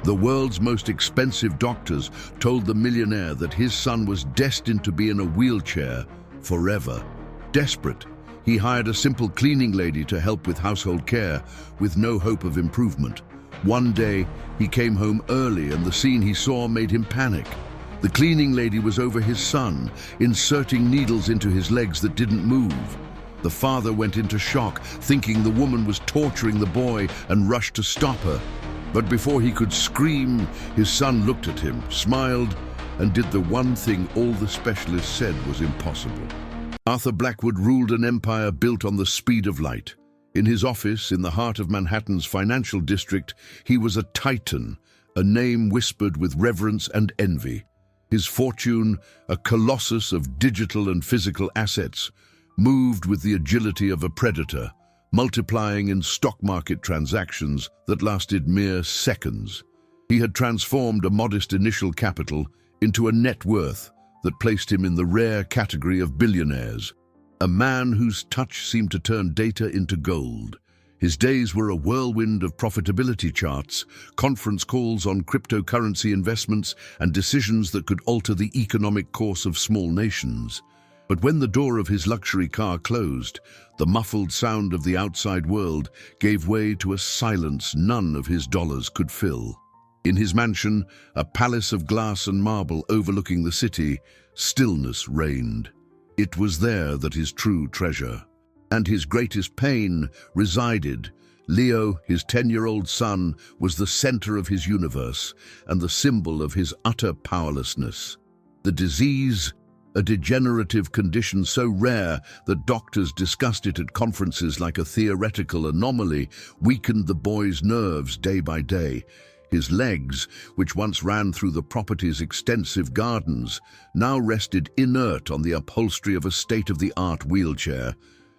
The world's most expensive doctors told the millionaire that his son was destined to be in a wheelchair forever. Desperate, he hired a simple cleaning lady to help with household care, with no hope of improvement. One day, he came home early and the scene he saw made him panic. The cleaning lady was over his son, inserting needles into his legs that didn't move. The father went into shock, thinking the woman was torturing the boy, and rushed to stop her. But before he could scream, his son looked at him, smiled, and did the one thing all the specialists said was impossible. Arthur Blackwood ruled an empire built on the speed of light. In his office in the heart of Manhattan's financial district, he was a titan, a name whispered with reverence and envy. His fortune, a colossus of digital and physical assets, moved with the agility of a predator, multiplying in stock market transactions that lasted mere seconds. He had transformed a modest initial capital into a net worth that placed him in the rare category of billionaires, a man whose touch seemed to turn data into gold. His days were a whirlwind of profitability charts, conference calls on cryptocurrency investments, and decisions that could alter the economic course of small nations. But when the door of his luxury car closed, the muffled sound of the outside world gave way to a silence none of his dollars could fill. In his mansion, a palace of glass and marble overlooking the city, stillness reigned. It was there that his true treasure and his greatest pain resided. Leo, his 10-year-old son, was the center of his universe and the symbol of his utter powerlessness. The disease, a degenerative condition so rare that doctors discussed it at conferences like a theoretical anomaly, weakened the boy's nerves day by day. His legs, which once ran through the property's extensive gardens, now rested inert on the upholstery of a state-of-the-art wheelchair.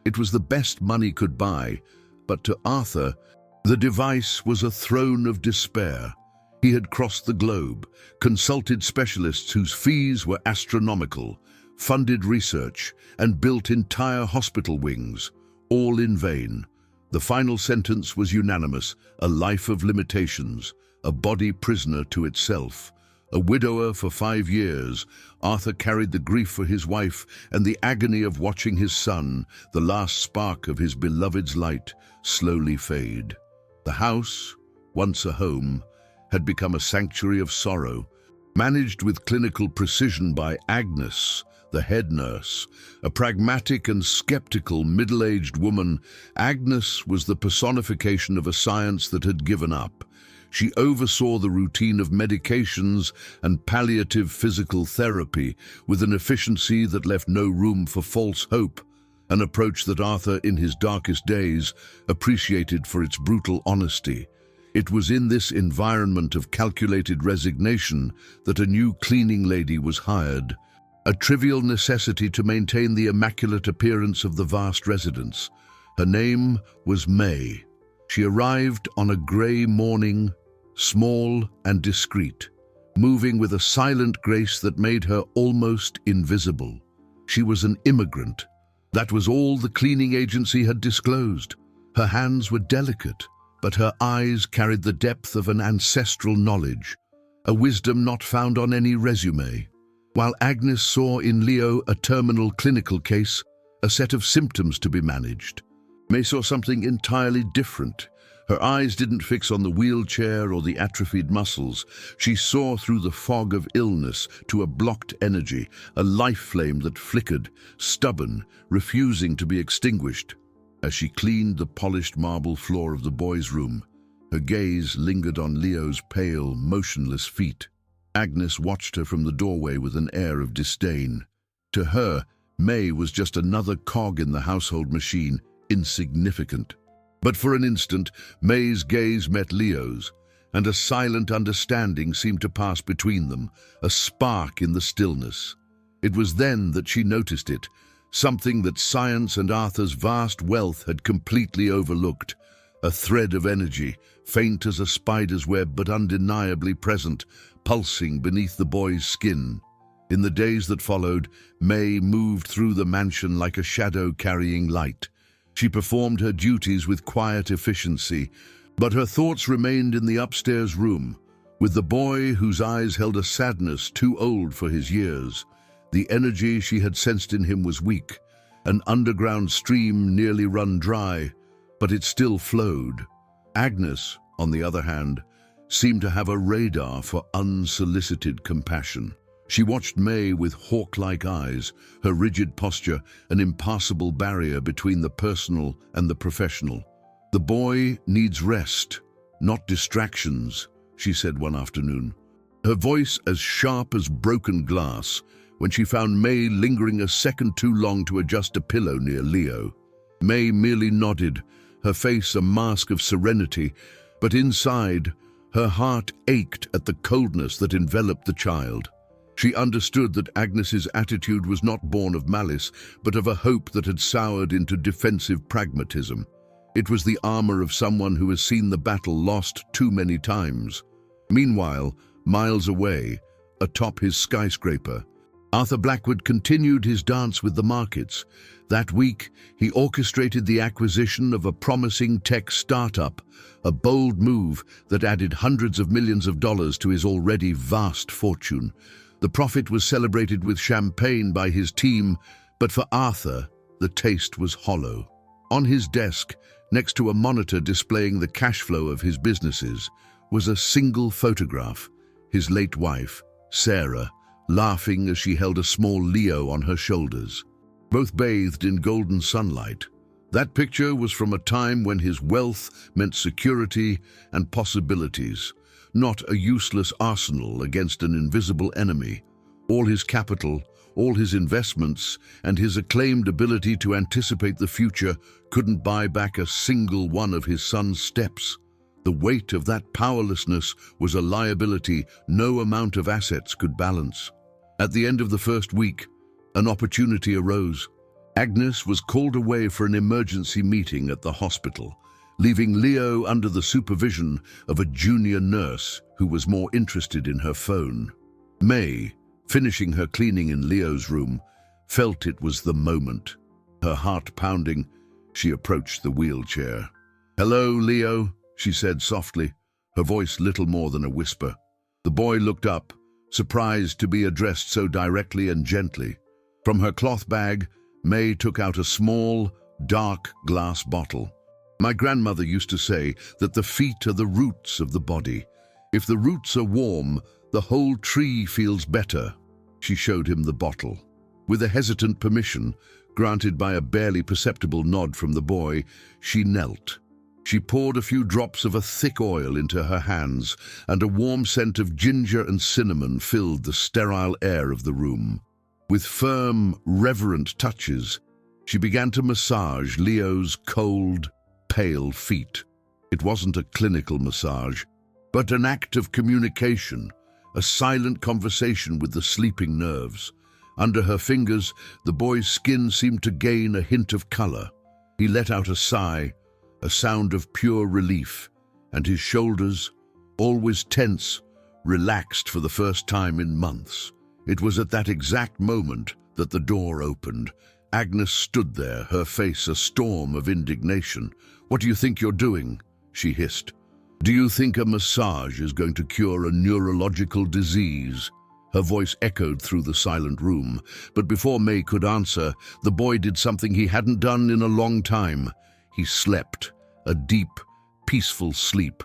It was the best money could buy, but to Arthur, the device was a throne of despair. He had crossed the globe, consulted specialists whose fees were astronomical, funded research, and built entire hospital wings, all in vain. The final sentence was unanimous: a life of limitations, a body prisoner to itself. A widower for 5 years, Arthur carried the grief for his wife and the agony of watching his son, the last spark of his beloved's light, slowly fade. The house, once a home, had become a sanctuary of sorrow, managed with clinical precision by Agnes, the head nurse, a pragmatic and skeptical middle-aged woman. Agnes was the personification of a science that had given up. She oversaw the routine of medications and palliative physical therapy with an efficiency that left no room for false hope, an approach that Arthur, in his darkest days, appreciated for its brutal honesty. It was in this environment of calculated resignation that a new cleaning lady was hired, a trivial necessity to maintain the immaculate appearance of the vast residence. Her name was May. She arrived on a grey morning, small and discreet, moving with a silent grace that made her almost invisible. She was an immigrant. That was all the cleaning agency had disclosed. Her hands were delicate, but her eyes carried the depth of an ancestral knowledge, a wisdom not found on any resume. While Agnes saw in Leo a terminal clinical case, a set of symptoms to be managed, May saw something entirely different. Her eyes didn't fix on the wheelchair or the atrophied muscles. She saw through the fog of illness to a blocked energy, a life flame that flickered, stubborn, refusing to be extinguished. As she cleaned the polished marble floor of the boys' room, her gaze lingered on Leo's pale, motionless feet. Agnes watched her from the doorway with an air of disdain. To her, May was just another cog in the household machine, insignificant. But for an instant, May's gaze met Leo's, and a silent understanding seemed to pass between them, a spark in the stillness. It was then that she noticed it, something that science and Arthur's vast wealth had completely overlooked, a thread of energy, faint as a spider's web but undeniably present, pulsing beneath the boy's skin. In the days that followed, May moved through the mansion like a shadow carrying light. She performed her duties with quiet efficiency, but her thoughts remained in the upstairs room, With the boy whose eyes held a sadness too old for his years, the energy she had sensed in him was weak, an underground stream nearly run dry, but it still flowed. Agnes, on the other hand, seemed to have a radar for unsolicited compassion. She watched May with hawk-like eyes, her rigid posture an impassable barrier between the personal and the professional. "The boy needs rest, not distractions," she said one afternoon, her voice as sharp as broken glass when she found May lingering a second too long to adjust a pillow near Leo. May merely nodded, her face a mask of serenity, but inside, her heart ached at the coldness that enveloped the child. She understood that Agnes's attitude was not born of malice, but of a hope that had soured into defensive pragmatism. It was the armor of someone who has seen the battle lost too many times. Meanwhile, miles away, atop his skyscraper, Arthur Blackwood continued his dance with the markets. That week, he orchestrated the acquisition of a promising tech startup, a bold move that added hundreds of millions of dollars to his already vast fortune. The profit was celebrated with champagne by his team, but for Arthur, the taste was hollow. On his desk, next to a monitor displaying the cash flow of his businesses, was a single photograph, his late wife, Sarah, laughing as she held a small Leo on her shoulders, both bathed in golden sunlight. That picture was from a time when his wealth meant security and possibilities, not a useless arsenal against an invisible enemy. All his capital, all his investments, and his acclaimed ability to anticipate the future couldn't buy back a single one of his son's steps. The weight of that powerlessness was a liability no amount of assets could balance. At the end of the first week, an opportunity arose. Agnes was called away for an emergency meeting at the hospital, leaving Leo under the supervision of a junior nurse who was more interested in her phone. May, finishing her cleaning in Leo's room, felt it was the moment. Her heart pounding, she approached the wheelchair. "Hello, Leo," she said softly, her voice little more than a whisper. The boy looked up, surprised to be addressed so directly and gently. From her cloth bag, May took out a small, dark glass bottle. "My grandmother used to say that the feet are the roots of the body. If the roots are warm, the whole tree feels better." She showed him the bottle. With a hesitant permission, granted by a barely perceptible nod from the boy, she knelt. She poured a few drops of a thick oil into her hands, and a warm scent of ginger and cinnamon filled the sterile air of the room. With firm, reverent touches, she began to massage Leo's cold, pale feet. It wasn't a clinical massage, but an act of communication, a silent conversation with the sleeping nerves. Under her fingers, the boy's skin seemed to gain a hint of color. He let out a sigh, a sound of pure relief, and his shoulders, always tense, relaxed for the first time in months. It was at that exact moment that the door opened. Agnes stood there, her face a storm of indignation. "What do you think you're doing?" she hissed. "Do you think a massage is going to cure a neurological disease?" Her voice echoed through the silent room, but before May could answer, the boy did something he hadn't done in a long time. He slept, a deep, peaceful sleep,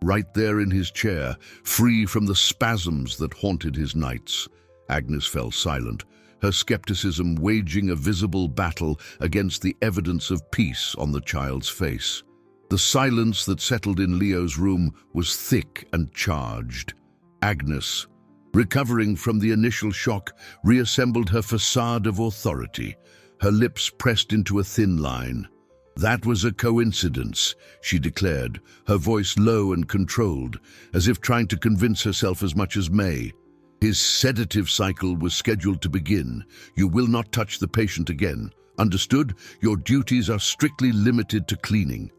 right there in his chair, free from the spasms that haunted his nights. Agnes fell silent, her skepticism waging a visible battle against the evidence of peace on the child's face. The silence that settled in Leo's room was thick and charged. Agnes, recovering from the initial shock, reassembled her facade of authority, her lips pressed into a thin line. "That was a coincidence," she declared, her voice low and controlled, as if trying to convince herself as much as May. "His sedative cycle was scheduled to begin. You will not touch the patient again. Understood? Your duties are strictly limited to cleaning."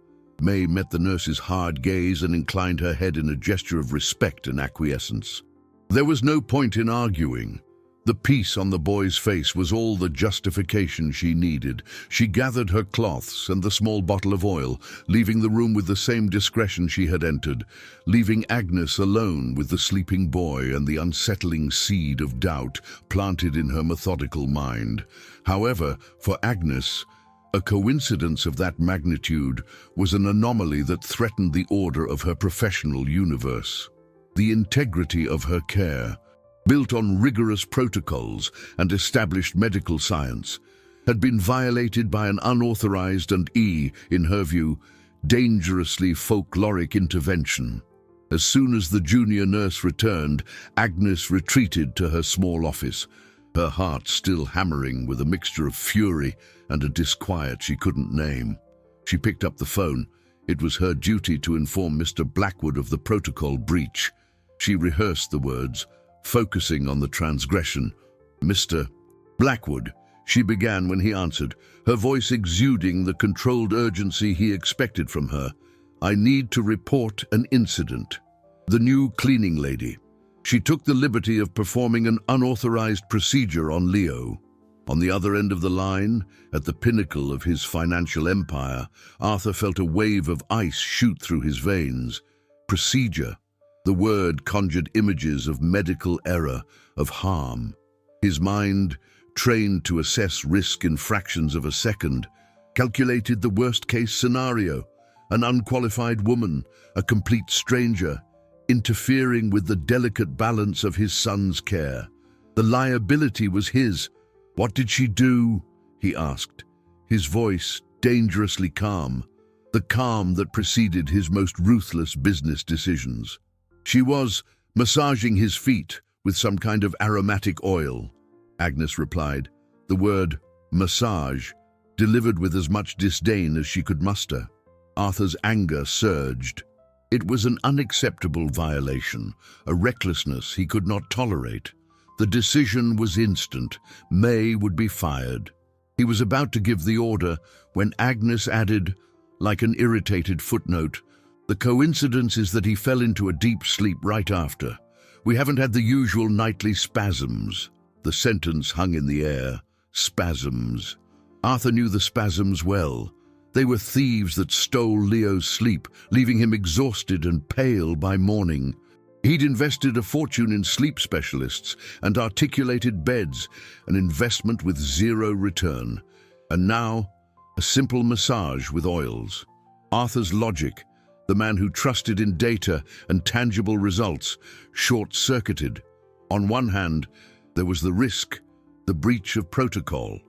May met the nurse's hard gaze and inclined her head in a gesture of respect and acquiescence. There was no point in arguing. The peace on the boy's face was all the justification she needed. She gathered her cloths and the small bottle of oil, leaving the room with the same discretion she had entered, leaving Agnes alone with the sleeping boy and the unsettling seed of doubt planted in her methodical mind. However, for Agnes, a coincidence of that magnitude was an anomaly that threatened the order of her professional universe. The integrity of her care, built on rigorous protocols and established medical science, had been violated by an unauthorized and, in her view, dangerously folkloric intervention. As soon as the junior nurse returned, Agnes retreated to her small office, her heart still hammering with a mixture of fury and a disquiet she couldn't name. She picked up the phone. It was her duty to inform Mr. Blackwood of the protocol breach. She rehearsed the words, focusing on the transgression. "Mr. Blackwood," she began when he answered, her voice exuding the controlled urgency he expected from her. "I need to report an incident. The new cleaning lady. She took the liberty of performing an unauthorized procedure on Leo." On the other end of the line, at the pinnacle of his financial empire, Arthur felt a wave of ice shoot through his veins. Procedure. The word conjured images of medical error, of harm. His mind, trained to assess risk in fractions of a second, calculated the worst-case scenario: an unqualified woman, a complete stranger, interfering with the delicate balance of his son's care. The liability was his. "What did she do?" he asked, his voice dangerously calm, the calm that preceded his most ruthless business decisions. "She was massaging his feet with some kind of aromatic oil," Agnes replied, the word massage delivered with as much disdain as she could muster. Arthur's anger surged. It was an unacceptable violation, a recklessness he could not tolerate. The decision was instant. May would be fired. He was about to give the order when Agnes added, like an irritated footnote, "The coincidence is that he fell into a deep sleep right after. We haven't had the usual nightly spasms." The sentence hung in the air. Spasms. Arthur knew the spasms well. They were thieves that stole Leo's sleep, leaving him exhausted and pale by morning. He'd invested a fortune in sleep specialists and articulated beds, an investment with zero return. And now, a simple massage with oils. Arthur's logic, the man who trusted in data and tangible results, short-circuited. On one hand, there was the risk, the breach of protocol.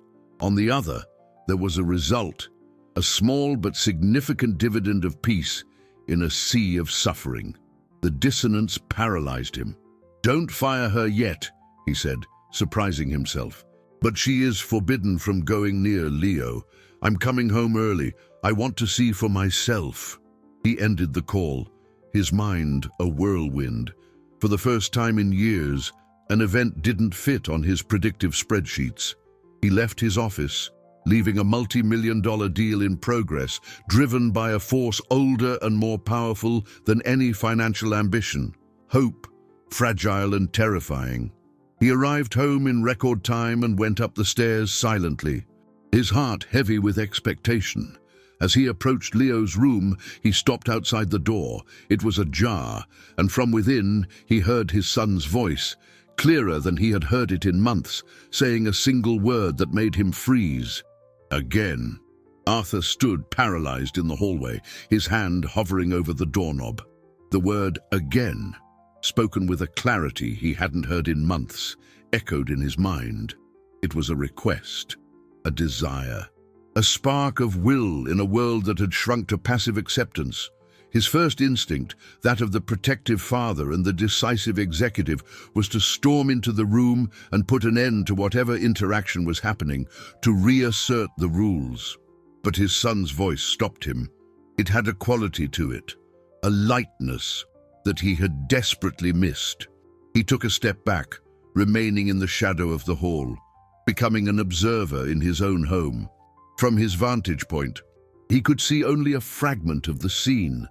On the other, there was a result, a small but significant dividend of peace in a sea of suffering. The dissonance paralyzed him. "Don't fire her yet," he said, surprising himself. "But she is forbidden from going near Leo. I'm coming home early. I want to see for myself." He ended the call, his mind a whirlwind. For the first time in years, an event didn't fit on his predictive spreadsheets. He left his office, leaving a multi-million-dollar deal in progress, driven by a force older and more powerful than any financial ambition: hope, fragile and terrifying. He arrived home in record time and went up the stairs silently, his heart heavy with expectation. As he approached Leo's room, he stopped outside the door. It was ajar, and from within he heard his son's voice, clearer than he had heard it in months, saying a single word that made him freeze. "Again." Arthur stood paralyzed in the hallway, his hand hovering over the doorknob. The word "again," spoken with a clarity he hadn't heard in months, echoed in his mind. It was a request, a desire, a spark of will in a world that had shrunk to passive acceptance. His first instinct, that of the protective father and the decisive executive, was to storm into the room and put an end to whatever interaction was happening, to reassert the rules. But his son's voice stopped him. It had a quality to it, a lightness that he had desperately missed. He took a step back, remaining in the shadow of the hall, becoming an observer in his own home. From his vantage point, he could see only a fragment of the scene: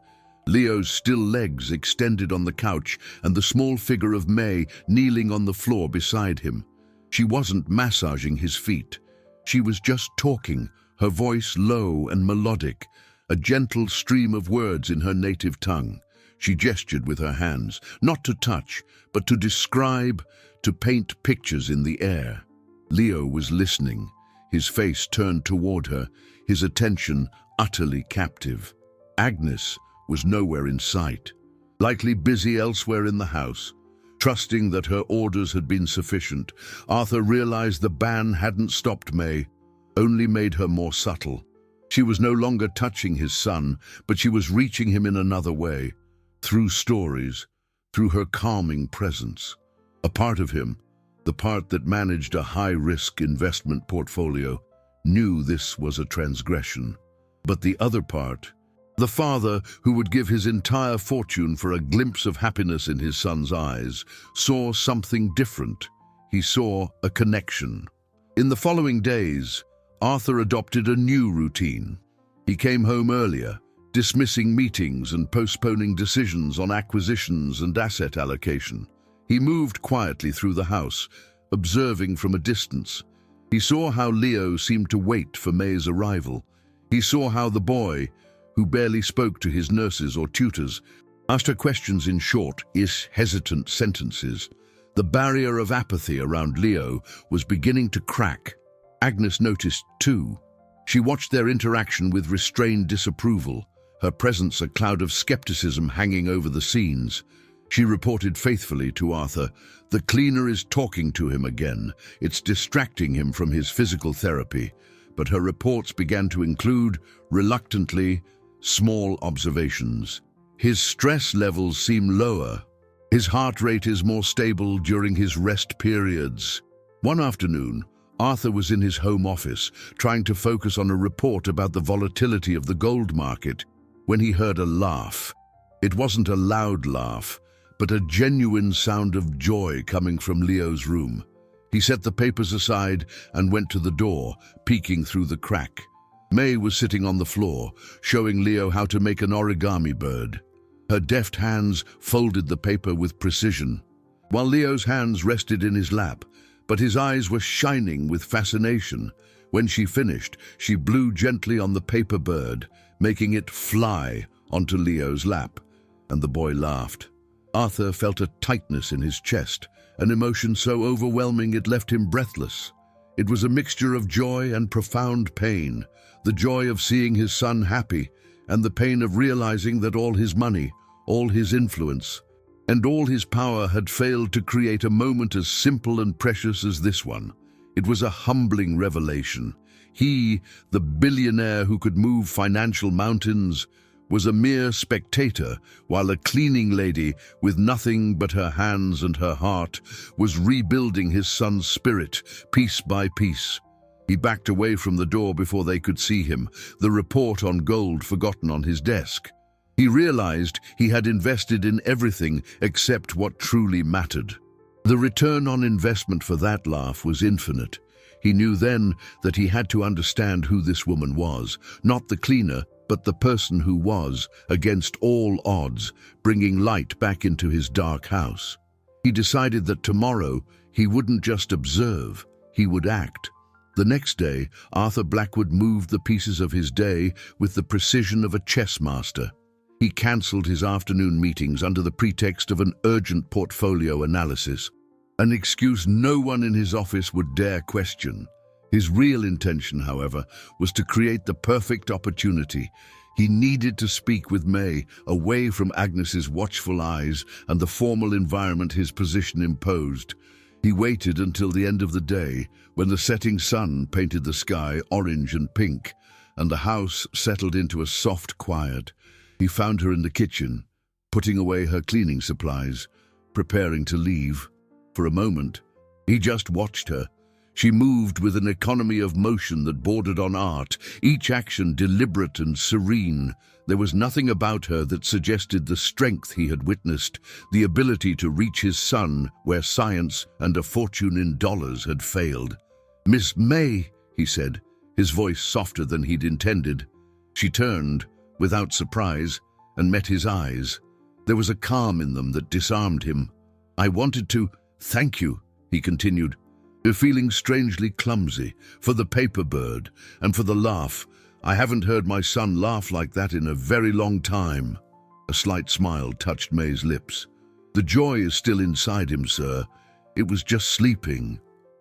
Leo's still legs extended on the couch and the small figure of May kneeling on the floor beside him. She wasn't massaging his feet. She was just talking, her voice low and melodic, a gentle stream of words in her native tongue. She gestured with her hands, not to touch, but to describe, to paint pictures in the air. Leo was listening, his face turned toward her, his attention utterly captive. Agnes was nowhere in sight, likely busy elsewhere in the house. Trusting that her orders had been sufficient, Arthur realized the ban hadn't stopped May, only made her more subtle. She was no longer touching his son, but she was reaching him in another way, through stories, through her calming presence. A part of him, the part that managed a high-risk investment portfolio, knew this was a transgression. But the other part, the father who would give his entire fortune for a glimpse of happiness in his son's eyes, saw something different. He saw a connection. In the following days, Arthur adopted a new routine. He came home earlier, dismissing meetings and postponing decisions on acquisitions and asset allocation. He moved quietly through the house, observing from a distance. He saw how Leo seemed to wait for May's arrival. He saw how the boy, who barely spoke to his nurses or tutors, asked her questions in short-ish, hesitant sentences. The barrier of apathy around Leo was beginning to crack. Agnes noticed too. She watched their interaction with restrained disapproval, her presence a cloud of skepticism hanging over the scenes. She reported faithfully to Arthur, "The cleaner is talking to him again. It's distracting him from his physical therapy." But her reports began to include, reluctantly, small observations. His stress levels seem lower. His heart rate is more stable during his rest periods. One afternoon, Arthur was in his home office, trying to focus on a report about the volatility of the gold market, when he heard a laugh. It wasn't a loud laugh, but a genuine sound of joy coming from Leo's room. He set the papers aside and went to the door, peeking through the crack. May was sitting on the floor, showing Leo how to make an origami bird. Her deft hands folded the paper with precision, while Leo's hands rested in his lap, but his eyes were shining with fascination. When she finished, she blew gently on the paper bird, making it fly onto Leo's lap, and the boy laughed. Arthur felt a tightness in his chest, an emotion so overwhelming it left him breathless. It was a mixture of joy and profound pain, the joy of seeing his son happy, and the pain of realizing that all his money, all his influence, and all his power had failed to create a moment as simple and precious as this one. It was a humbling revelation. He, the billionaire who could move financial mountains, was a mere spectator, while a cleaning lady, with nothing but her hands and her heart, was rebuilding his son's spirit, piece by piece. He backed away from the door before they could see him, the report on gold forgotten on his desk. He realized he had invested in everything except what truly mattered. The return on investment for that laugh was infinite. He knew then that he had to understand who this woman was, not the cleaner, but the person who was, against all odds, bringing light back into his dark house. He decided that tomorrow he wouldn't just observe, he would act. The next day, Arthur Blackwood moved the pieces of his day with the precision of a chess master. He cancelled his afternoon meetings under the pretext of an urgent portfolio analysis, an excuse no one in his office would dare question. His real intention, however, was to create the perfect opportunity. He needed to speak with May, away from Agnes's watchful eyes and the formal environment his position imposed. He waited until the end of the day, when the setting sun painted the sky orange and pink, and the house settled into a soft quiet. He found her in the kitchen, putting away her cleaning supplies, preparing to leave. For a moment, he just watched her. She moved with an economy of motion that bordered on art, each action deliberate and serene. There was nothing about her that suggested the strength he had witnessed, the ability to reach his son where science and a fortune in dollars had failed. "Miss May," he said, his voice softer than he'd intended. She turned, without surprise, and met his eyes. There was a calm in them that disarmed him. "I wanted to thank you," he continued. feeling strangely clumsy, for the paper bird, and for the laugh. I haven't heard my son laugh like that in a very long time. A slight smile touched May's lips. The joy is still inside him, sir. It was just sleeping.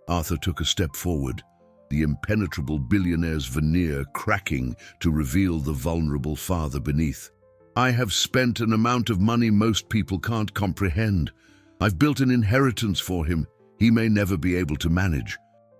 Arthur took a step forward, the impenetrable billionaire's veneer cracking to reveal the vulnerable father beneath. I have spent an amount of money most people can't comprehend. I've built an inheritance for him he may never be able to manage.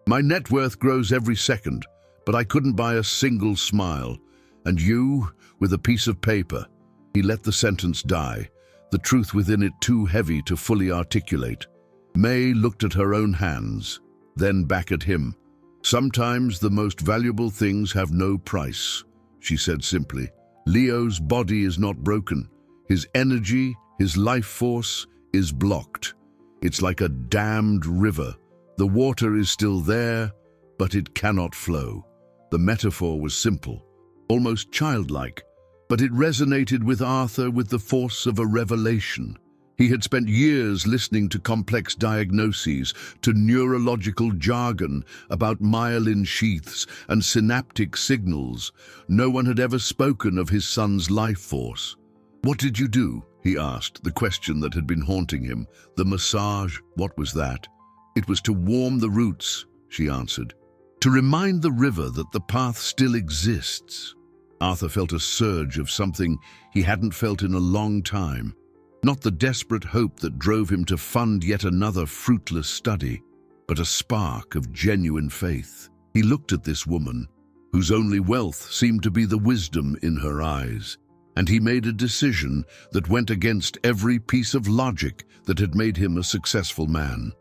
My net worth grows every second, but I couldn't buy a single smile. And you, with a piece of paper. He let the sentence die, the truth within it too heavy to fully articulate. May looked at her own hands, then back at him. Sometimes the most valuable things have no price, she said simply. Leo's body is not broken. His energy, his life force, is blocked. It's like a dammed river. The water is still there, but it cannot flow. The metaphor was simple, almost childlike, but it resonated with Arthur with the force of a revelation. He had spent years listening to complex diagnoses, to neurological jargon about myelin sheaths and synaptic signals. No one had ever spoken of his son's life force. "What did you do?" he asked, the question that had been haunting him. "The massage, what was that?" "It was to warm the roots," she answered. "To remind the river that the path still exists." Arthur felt a surge of something he hadn't felt in a long time. Not the desperate hope that drove him to fund yet another fruitless study, but a spark of genuine faith. He looked at this woman, whose only wealth seemed to be the wisdom in her eyes, and he made a decision that went against every piece of logic that had made him a successful man.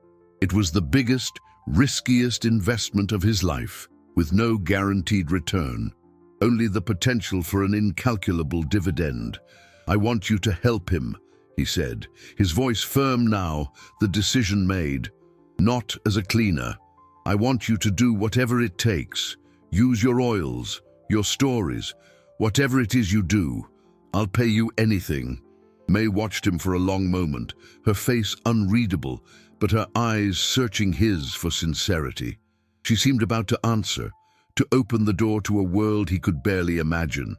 It was the biggest, riskiest investment of his life, with no guaranteed return, only the potential for an incalculable dividend. "I want you to help him," he said, his voice firm now, the decision made. "Not as a cleaner. I want you to do whatever it takes. Use your oils, your stories, whatever it is you do. I'll pay you anything." May watched him for a long moment, her face unreadable, but her eyes searching his for sincerity. She seemed about to answer, to open the door to a world he could barely imagine,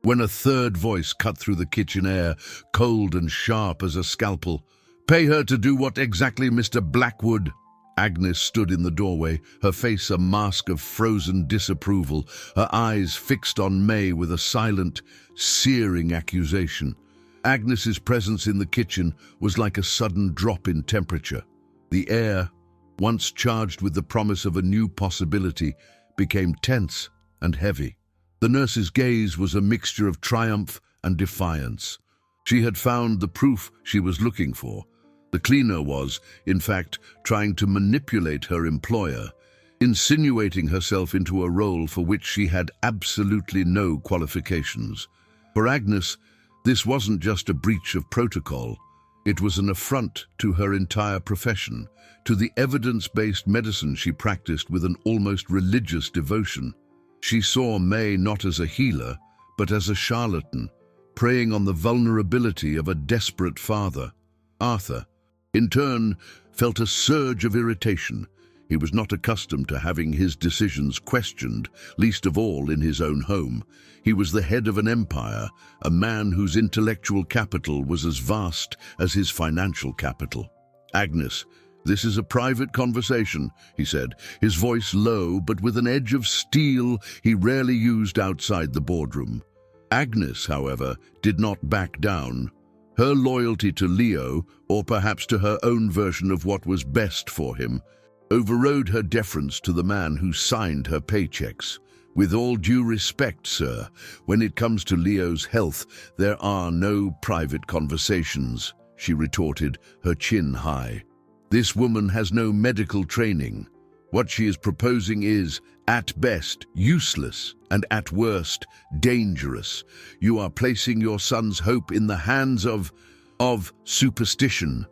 when a third voice cut through the kitchen air, cold and sharp as a scalpel. "Pay her to do what exactly, Mr. Blackwood?" Agnes stood in the doorway, her face a mask of frozen disapproval, her eyes fixed on May with a silent, searing accusation. Agnes's presence in the kitchen was like a sudden drop in temperature. The air, once charged with the promise of a new possibility, became tense and heavy. The nurse's gaze was a mixture of triumph and defiance. She had found the proof she was looking for. The cleaner was, in fact, trying to manipulate her employer, insinuating herself into a role for which she had absolutely no qualifications. For Agnes, this wasn't just a breach of protocol. It was an affront to her entire profession, to the evidence-based medicine she practiced with an almost religious devotion. She saw May not as a healer, but as a charlatan, preying on the vulnerability of a desperate father. Arthur, in turn, felt a surge of irritation. He was not accustomed to having his decisions questioned, least of all in his own home. He was the head of an empire, a man whose intellectual capital was as vast as his financial capital. "Agnes, this is a private conversation," he said, his voice low but with an edge of steel he rarely used outside the boardroom. Agnes, however, did not back down. Her loyalty to Leo, or perhaps to her own version of what was best for him, overrode her deference to the man who signed her paychecks. "With all due respect, sir, when it comes to Leo's health, there are no private conversations," she retorted, her chin high. "This woman has no medical training. What she is proposing is, at best, useless, and at worst, dangerous. You are placing your son's hope in the hands of superstition."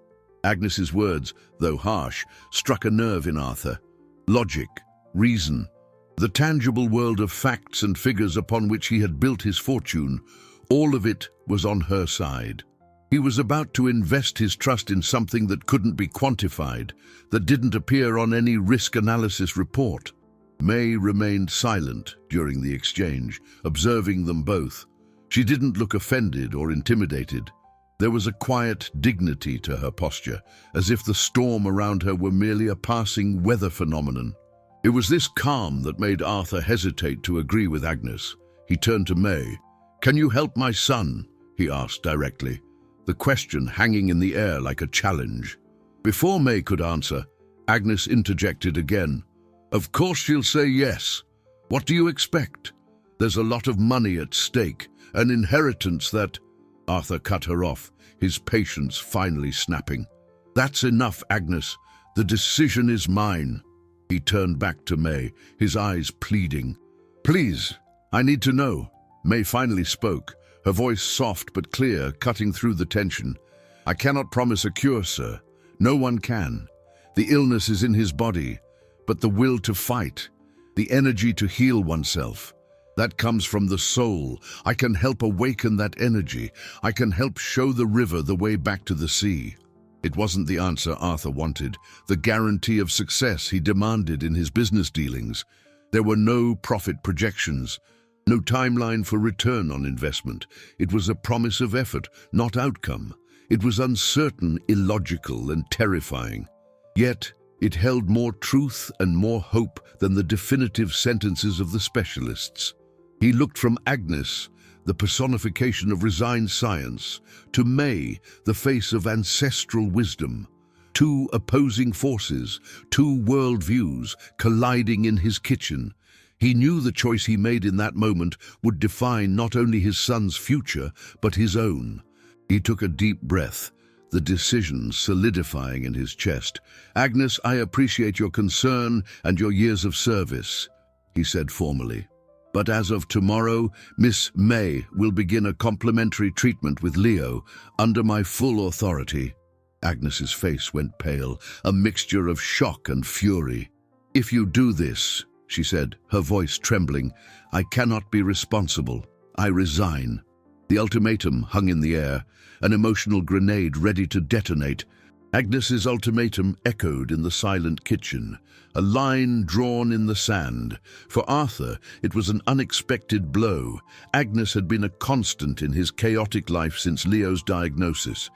Agnes's words, though harsh, struck a nerve in Arthur. Logic, reason, the tangible world of facts and figures upon which he had built his fortune, all of it was on her side. He was about to invest his trust in something that couldn't be quantified, that didn't appear on any risk analysis report. May remained silent during the exchange, observing them both. She didn't look offended or intimidated. There was a quiet dignity to her posture, as if the storm around her were merely a passing weather phenomenon. It was this calm that made Arthur hesitate to agree with Agnes. He turned to May. "Can you help my son?" he asked directly, the question hanging in the air like a challenge. Before May could answer, Agnes interjected again. "Of course she'll say yes. What do you expect? There's a lot of money at stake, an inheritance that—" Arthur cut her off, his patience finally snapping. "That's enough, Agnes. The decision is mine." He turned back to May, his eyes pleading. "Please, I need to know." May finally spoke, her voice soft but clear, cutting through the tension. "I cannot promise a cure, sir. No one can. The illness is in his body, but the will to fight, the energy to heal oneself, that comes from the soul. I can help awaken that energy. I can help show the river the way back to the sea." It wasn't the answer Arthur wanted, the guarantee of success he demanded in his business dealings. There were no profit projections, no timeline for return on investment. It was a promise of effort, not outcome. It was uncertain, illogical, and terrifying. Yet, it held more truth and more hope than the definitive sentences of the specialists. He looked from Agnes, the personification of resigned science, to May, the face of ancestral wisdom. Two opposing forces, two worldviews colliding in his kitchen. He knew the choice he made in that moment would define not only his son's future, but his own. He took a deep breath, the decision solidifying in his chest. "Agnes, I appreciate your concern and your years of service," he said formally. "But as of tomorrow, Miss May will begin a complimentary treatment with Leo under my full authority." Agnes's face went pale, a mixture of shock and fury. "If you do this," she said, her voice trembling, "I cannot be responsible. I resign." The ultimatum hung in the air, an emotional grenade ready to detonate. Agnes's ultimatum echoed in the silent kitchen, a line drawn in the sand. For Arthur, it was an unexpected blow. Agnes had been a constant in his chaotic life since Leo's diagnosis.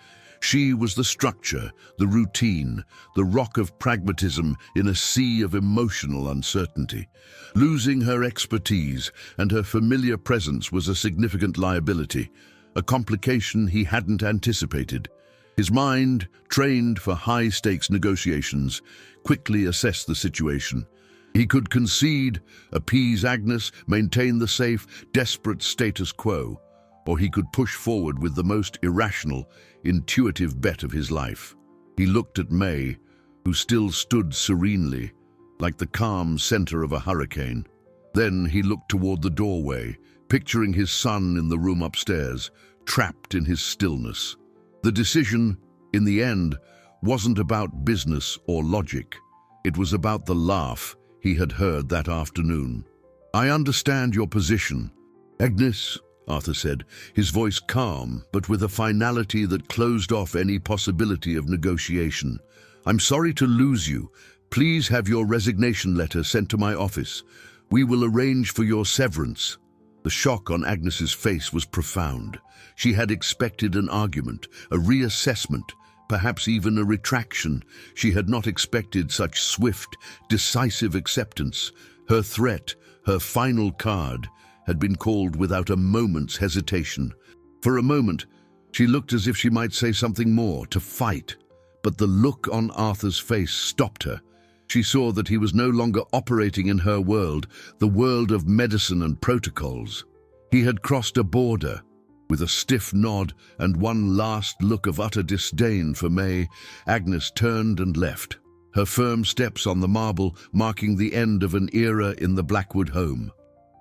She was the structure, the routine, the rock of pragmatism in a sea of emotional uncertainty. Losing her expertise and her familiar presence was a significant liability, a complication he hadn't anticipated. His mind, trained for high-stakes negotiations, quickly assessed the situation. He could concede, appease Agnes, maintain the safe, desperate status quo, or he could push forward with the most irrational, intuitive bet of his life. He looked at May, who still stood serenely, like the calm center of a hurricane. Then he looked toward the doorway, picturing his son in the room upstairs, trapped in his stillness. The decision, in the end, wasn't about business or logic. It was about the laugh he had heard that afternoon. "I understand your position, Agnes," Arthur said, his voice calm, but with a finality that closed off any possibility of negotiation. "I'm sorry to lose you. Please have your resignation letter sent to my office. We will arrange for your severance." The shock on Agnes's face was profound. She had expected an argument, a reassessment, perhaps even a retraction. She had not expected such swift, decisive acceptance. Her threat, her final card, had been called without a moment's hesitation. For a moment, she looked as if she might say something more, to fight. But the look on Arthur's face stopped her. She saw that he was no longer operating in her world, the world of medicine and protocols. He had crossed a border. With a stiff nod and one last look of utter disdain for May, Agnes turned and left, her firm steps on the marble marking the end of an era in the Blackwood home.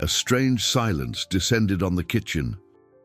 A strange silence descended on the kitchen.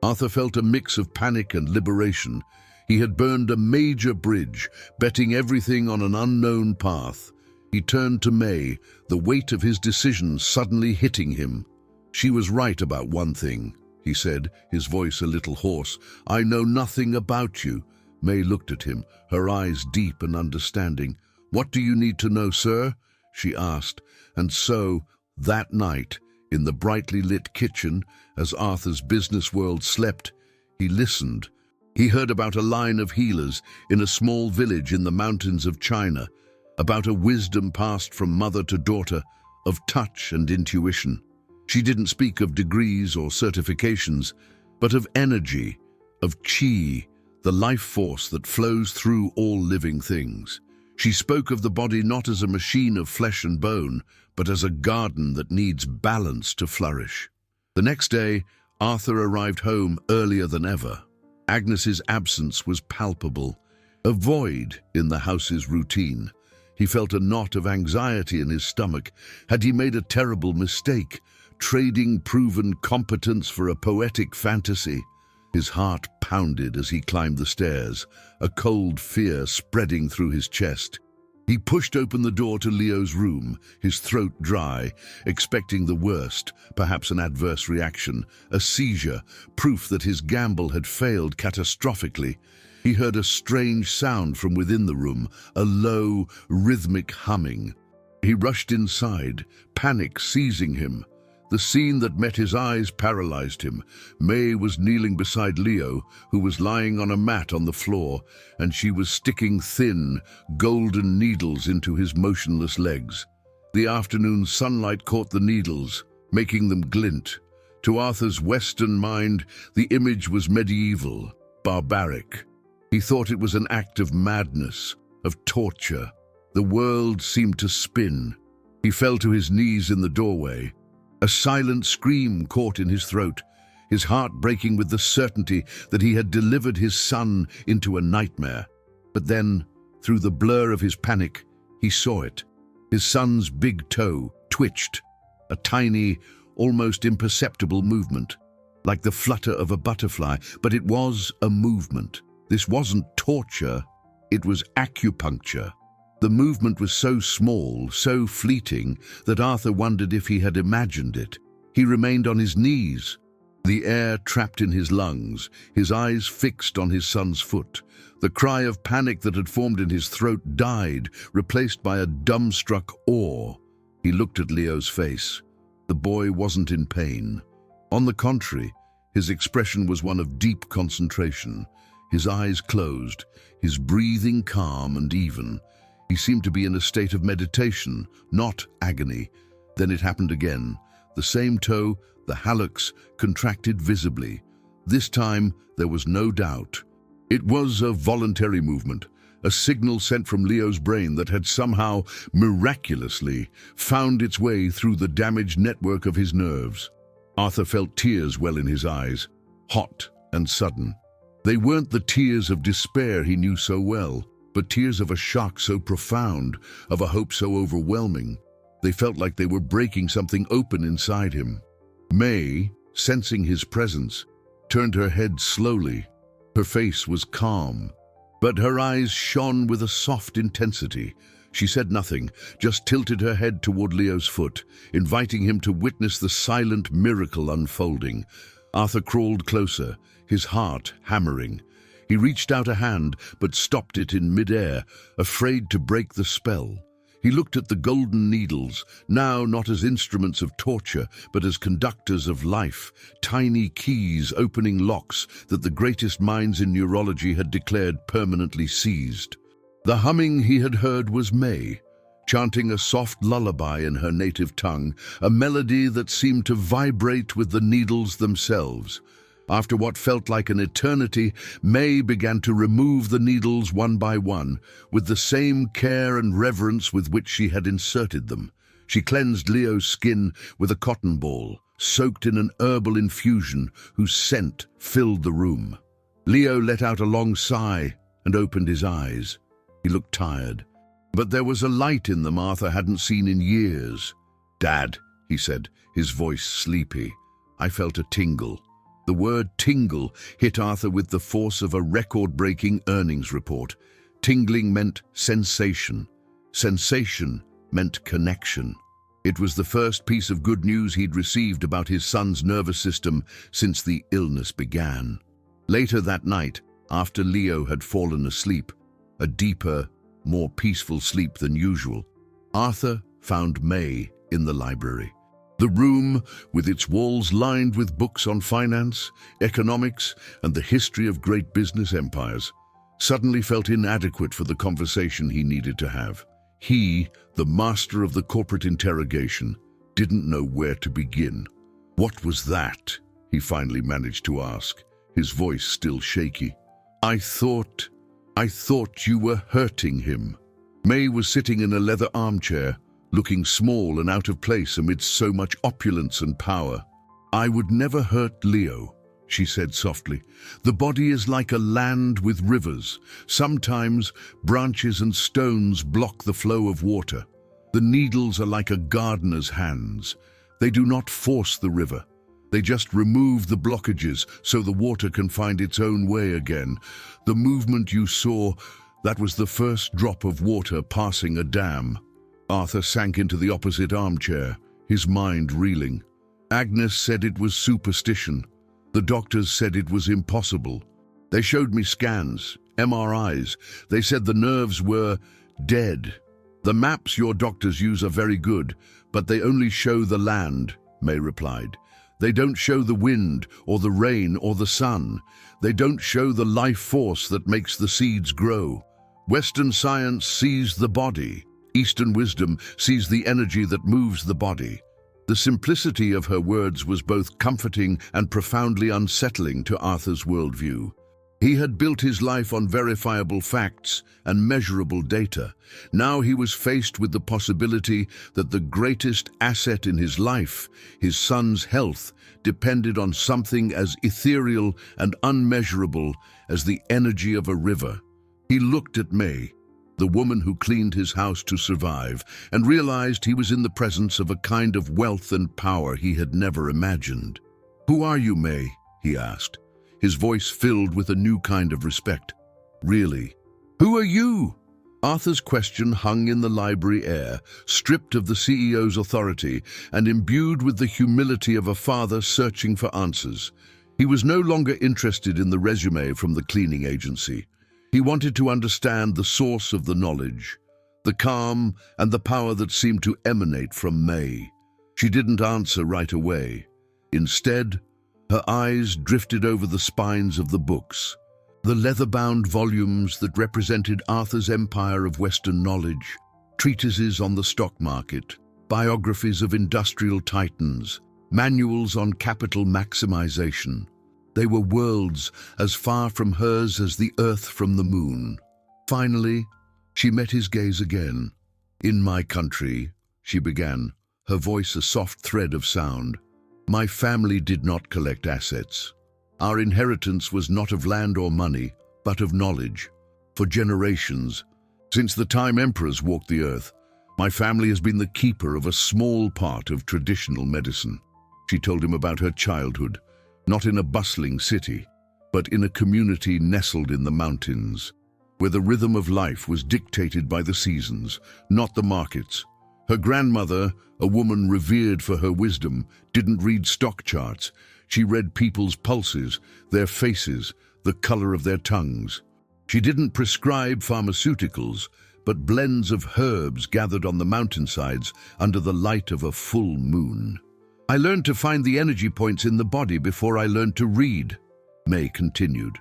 Arthur felt a mix of panic and liberation. He had burned a major bridge, betting everything on an unknown path. He turned to May, the weight of his decision suddenly hitting him. She was right about one thing. he said, his voice a little hoarse. "I know nothing about you." May looked at him, her eyes deep and understanding. "What do you need to know, sir?" she asked. And so, that night, in the brightly lit kitchen, as Arthur's business world slept, he listened. He heard about a line of healers in a small village in the mountains of China, about a wisdom passed from mother to daughter, of touch and intuition. She didn't speak of degrees or certifications, but of energy, of qi, the life force that flows through all living things. She spoke of the body not as a machine of flesh and bone, but as a garden that needs balance to flourish. The next day, Arthur arrived home earlier than ever. Agnes's absence was palpable, a void in the house's routine. He felt a knot of anxiety in his stomach. Had he made a terrible mistake, trading proven competence for a poetic fantasy? His heart pounded as he climbed the stairs, a cold fear spreading through his chest. He pushed open the door to Leo's room, his throat dry, expecting the worst, perhaps an adverse reaction, a seizure, proof that his gamble had failed catastrophically. He heard a strange sound from within the room, a low, rhythmic humming. He rushed inside, panic seizing him. The scene that met his eyes paralyzed him. May was kneeling beside Leo, who was lying on a mat on the floor, and she was sticking thin, golden needles into his motionless legs. The afternoon sunlight caught the needles, making them glint. To Arthur's Western mind, the image was medieval, barbaric. He thought it was an act of madness, of torture. The world seemed to spin. He fell to his knees in the doorway. A silent scream caught in his throat, his heart breaking with the certainty that he had delivered his son into a nightmare. But then, through the blur of his panic, he saw it. His son's big toe twitched, a tiny, almost imperceptible movement, like the flutter of a butterfly, but it was a movement. This wasn't torture, it was acupuncture. The movement was so small, so fleeting, that Arthur wondered if he had imagined it. He remained on his knees, the air trapped in his lungs, his eyes fixed on his son's foot. The cry of panic that had formed in his throat died, replaced by a dumbstruck awe. He looked at Leo's face. The boy wasn't in pain. On the contrary, his expression was one of deep concentration. His eyes closed, his breathing calm and even. He seemed to be in a state of meditation, not agony. Then it happened again. The same toe, the hallux, contracted visibly. This time, there was no doubt. It was a voluntary movement, a signal sent from Leo's brain that had somehow, miraculously, found its way through the damaged network of his nerves. Arthur felt tears well in his eyes, hot and sudden. They weren't the tears of despair he knew so well, but tears of a shock so profound, of a hope so overwhelming. They felt like they were breaking something open inside him. May, sensing his presence, turned her head slowly. Her face was calm, but her eyes shone with a soft intensity. She said nothing, just tilted her head toward Leo's foot, inviting him to witness the silent miracle unfolding. Arthur crawled closer, his heart hammering. He reached out a hand, but stopped it in midair, afraid to break the spell. He looked at the golden needles, now not as instruments of torture, but as conductors of life, tiny keys opening locks that the greatest minds in neurology had declared permanently seized. The humming he had heard was May, chanting a soft lullaby in her native tongue, a melody that seemed to vibrate with the needles themselves. After what felt like an eternity, May began to remove the needles one by one, with the same care and reverence with which she had inserted them. She cleansed Leo's skin with a cotton ball, soaked in an herbal infusion whose scent filled the room. Leo let out a long sigh and opened his eyes. He looked tired, but there was a light in them Arthur hadn't seen in years. "Dad," he said, his voice sleepy. I felt a tingle. The word tingle hit Arthur with the force of a record-breaking earnings report. Tingling meant sensation. Sensation meant connection. It was the first piece of good news he'd received about his son's nervous system since the illness began. Later that night, after Leo had fallen asleep, a deeper, more peaceful sleep than usual, Arthur found May in the library. The room, with its walls lined with books on finance, economics, and the history of great business empires, suddenly felt inadequate for the conversation he needed to have. He, the master of the corporate interrogation, didn't know where to begin. "What was that?" he finally managed to ask, his voice still shaky. I thought you were hurting him." May was sitting in a leather armchair, looking small and out of place amidst so much opulence and power. "I would never hurt Leo," she said softly. "The body is like a land with rivers. Sometimes branches and stones block the flow of water. The needles are like a gardener's hands. They do not force the river. They just remove the blockages so the water can find its own way again. The movement you saw, that was the first drop of water passing a dam." Arthur sank into the opposite armchair, his mind reeling. Agnes said it was superstition. The doctors said it was impossible. They showed me scans, MRIs. They said the nerves were dead. "The maps your doctors use are very good, but they only show the land," May replied. "They don't show the wind or the rain or the sun. They don't show the life force that makes the seeds grow. Western science sees the body. Eastern wisdom sees the energy that moves the body." The simplicity of her words was both comforting and profoundly unsettling to Arthur's worldview. He had built his life on verifiable facts and measurable data. Now he was faced with the possibility that the greatest asset in his life, his son's health, depended on something as ethereal and unmeasurable as the energy of a river. He looked at May, the woman who cleaned his house to survive, and realized he was in the presence of a kind of wealth and power he had never imagined. "Who are you, May?" he asked, his voice filled with a new kind of respect. "Really? Who are you?" Arthur's question hung in the library air, stripped of the CEO's authority and imbued with the humility of a father searching for answers. He was no longer interested in the resume from the cleaning agency. He wanted to understand the source of the knowledge, the calm and the power that seemed to emanate from May. She didn't answer right away. Instead, her eyes drifted over the spines of the books, the leather-bound volumes that represented Arthur's empire of Western knowledge, treatises on the stock market, biographies of industrial titans, manuals on capital maximization. They were worlds as far from hers as the earth from the moon. Finally, she met his gaze again. "In my country," she began, her voice a soft thread of sound, "my family did not collect assets. Our inheritance was not of land or money, but of knowledge. For generations, since the time emperors walked the earth, my family has been the keeper of a small part of traditional medicine." She told him about her childhood, not in a bustling city, but in a community nestled in the mountains, where the rhythm of life was dictated by the seasons, not the markets. Her grandmother, a woman revered for her wisdom, didn't read stock charts. She read people's pulses, their faces, the color of their tongues. She didn't prescribe pharmaceuticals, but blends of herbs gathered on the mountainsides under the light of a full moon. "I learned to find the energy points in the body before I learned to read," May continued.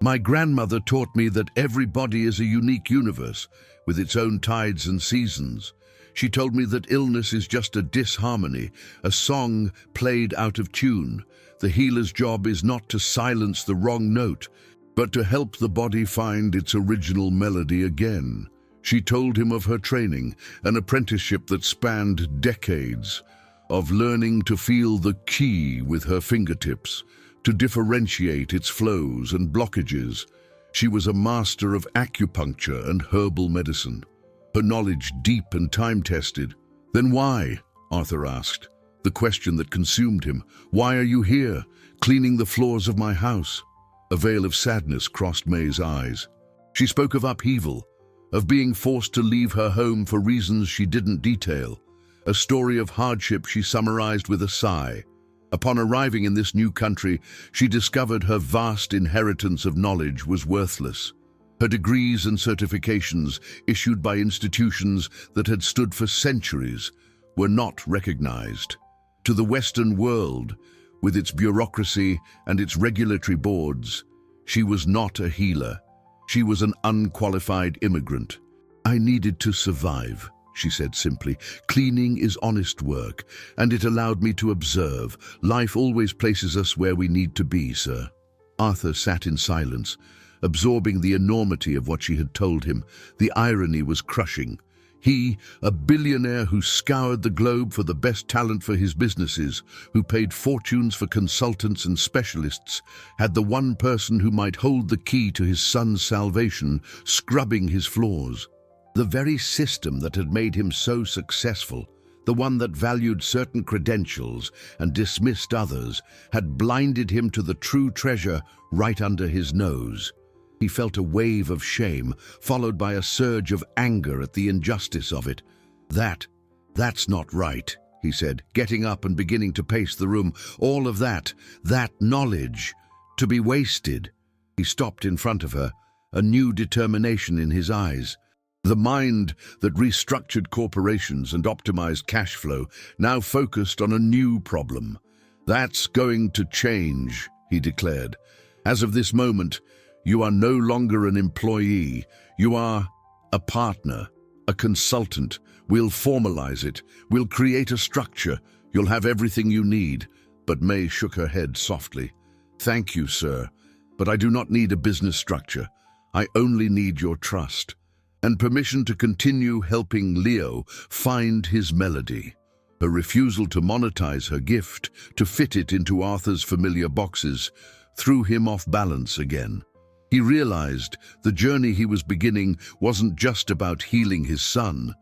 "My grandmother taught me that every body is a unique universe, with its own tides and seasons. She told me that illness is just a disharmony, a song played out of tune. The healer's job is not to silence the wrong note, but to help the body find its original melody again." She told him of her training, an apprenticeship that spanned decades, of learning to feel the key with her fingertips, to differentiate its flows and blockages. She was a master of acupuncture and herbal medicine, her knowledge deep and time-tested. "Then why?" Arthur asked, the question that consumed him. "Why are you here, cleaning the floors of my house?" A veil of sadness crossed May's eyes. She spoke of upheaval, of being forced to leave her home for reasons she didn't detail, a story of hardship she summarized with a sigh. Upon arriving in this new country, she discovered her vast inheritance of knowledge was worthless. Her degrees and certifications, issued by institutions that had stood for centuries, were not recognized. To the Western world, with its bureaucracy and its regulatory boards, she was not a healer. She was an unqualified immigrant. "I needed to survive," she said simply. "Cleaning is honest work, and it allowed me to observe. Life always places us where we need to be, sir." Arthur sat in silence, absorbing the enormity of what she had told him. The irony was crushing. He, a billionaire who scoured the globe for the best talent for his businesses, who paid fortunes for consultants and specialists, had the one person who might hold the key to his son's salvation, scrubbing his flaws. The very system that had made him so successful, the one that valued certain credentials and dismissed others, had blinded him to the true treasure right under his nose. He felt a wave of shame, followed by a surge of anger at the injustice of it. That's not right," he said, getting up and beginning to pace the room. "All of that knowledge, to be wasted." He stopped in front of her, a new determination in his eyes. The mind that restructured corporations and optimized cash flow now focused on a new problem. "That's going to change," he declared. "As of this moment, you are no longer an employee. You are a partner, a consultant. We'll formalize it. We'll create a structure. You'll have everything you need." But May shook her head softly. "Thank you, sir, but I do not need a business structure. I only need your trust and permission to continue helping Leo find his melody." Her refusal to monetize her gift, to fit it into Arthur's familiar boxes, threw him off balance again. He realized the journey he was beginning wasn't just about healing his son.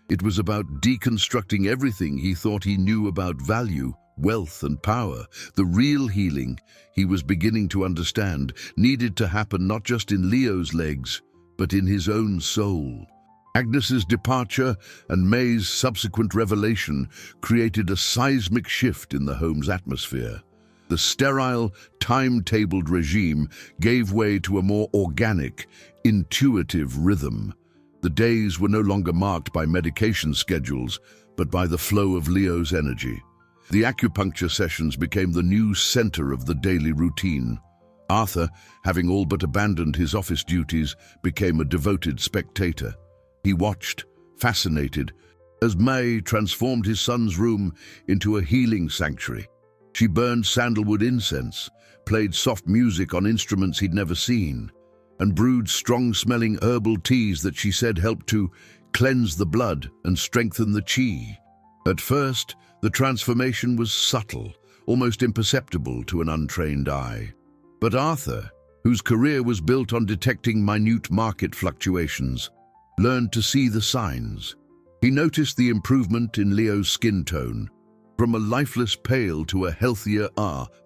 It was about deconstructing everything he thought he knew about value, wealth, and power. The real healing, he was beginning to understand, needed to happen not just in Leo's legs, but in his own soul. Agnes's departure and May's subsequent revelation created a seismic shift in the home's atmosphere. The sterile, time-tabled regime gave way to a more organic, intuitive rhythm. The days were no longer marked by medication schedules, but by the flow of Leo's energy. The acupuncture sessions became the new center of the daily routine. Arthur, having all but abandoned his office duties, became a devoted spectator. He watched, fascinated, as May transformed his son's room into a healing sanctuary. She burned sandalwood incense, played soft music on instruments he'd never seen, and brewed strong-smelling herbal teas that she said helped to cleanse the blood and strengthen the qi. At first, the transformation was subtle, almost imperceptible to an untrained eye. But Arthur, whose career was built on detecting minute market fluctuations, learned to see the signs. He noticed the improvement in Leo's skin tone. From a lifeless pale to a healthier,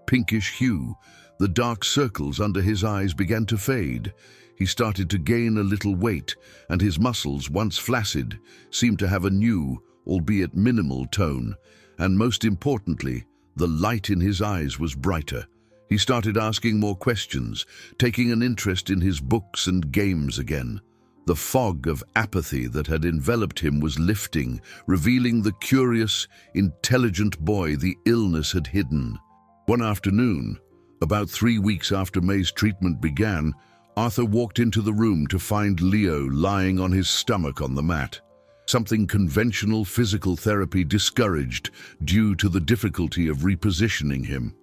pinkish hue, the dark circles under his eyes began to fade. He started to gain a little weight, and his muscles, once flaccid, seemed to have a new, albeit minimal tone. And most importantly, the light in his eyes was brighter. He started asking more questions, taking an interest in his books and games again. The fog of apathy that had enveloped him was lifting, revealing the curious, intelligent boy the illness had hidden. One afternoon, about 3 weeks after May's treatment began, Arthur walked into the room to find Leo lying on his stomach on the mat. Something conventional physical therapy discouraged due to the difficulty of repositioning him.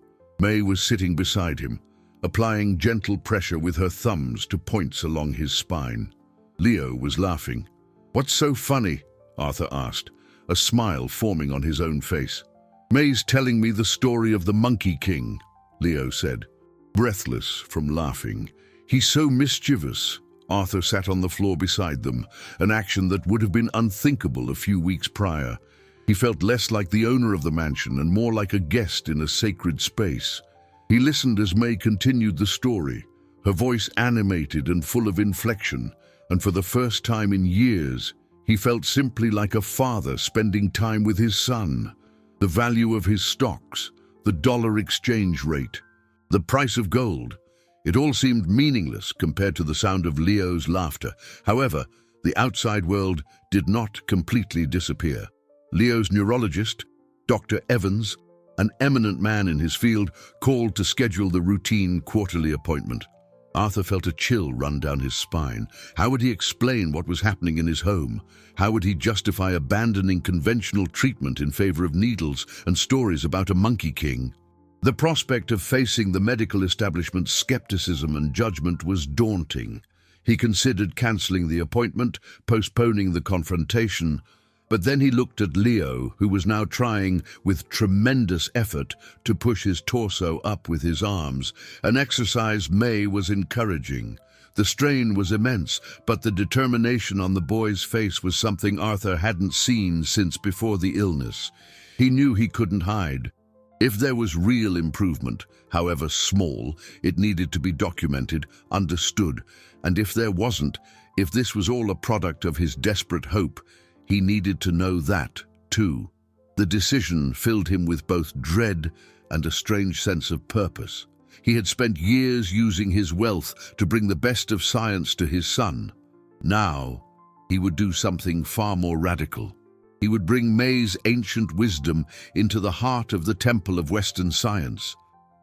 May was sitting beside him, applying gentle pressure with her thumbs to points along his spine. Leo was laughing. "What's so funny?" Arthur asked, a smile forming on his own face. "May's telling me the story of the Monkey King," Leo said, breathless from laughing. "He's so mischievous." Arthur sat on the floor beside them, an action that would have been unthinkable a few weeks prior. He felt less like the owner of the mansion and more like a guest in a sacred space. He listened as May continued the story, her voice animated and full of inflection, and for the first time in years, He felt simply like a father spending time with his son. The value of his stocks, the dollar exchange rate, the price of gold. It all seemed meaningless compared to the sound of Leo's laughter. However, the outside world did not completely disappear. Leo's neurologist, Dr. Evans, an eminent man in his field, called to schedule the routine quarterly appointment. Arthur felt a chill run down his spine. How would he explain what was happening in his home? How would he justify abandoning conventional treatment in favor of needles and stories about a monkey king? The prospect of facing the medical establishment's skepticism and judgment was daunting. He considered cancelling the appointment, postponing the confrontation, but then he looked at Leo, who was now trying, with tremendous effort, to push his torso up with his arms, an exercise May was encouraging. The strain was immense, but the determination on the boy's face was something Arthur hadn't seen since before the illness. He knew he couldn't hide. If there was real improvement, however small, it needed to be documented, understood, and if there wasn't, if this was all a product of his desperate hope, he needed to know that, too. The decision filled him with both dread and a strange sense of purpose. He had spent years using his wealth to bring the best of science to his son. Now, he would do something far more radical. He would bring May's ancient wisdom into the heart of the temple of Western science.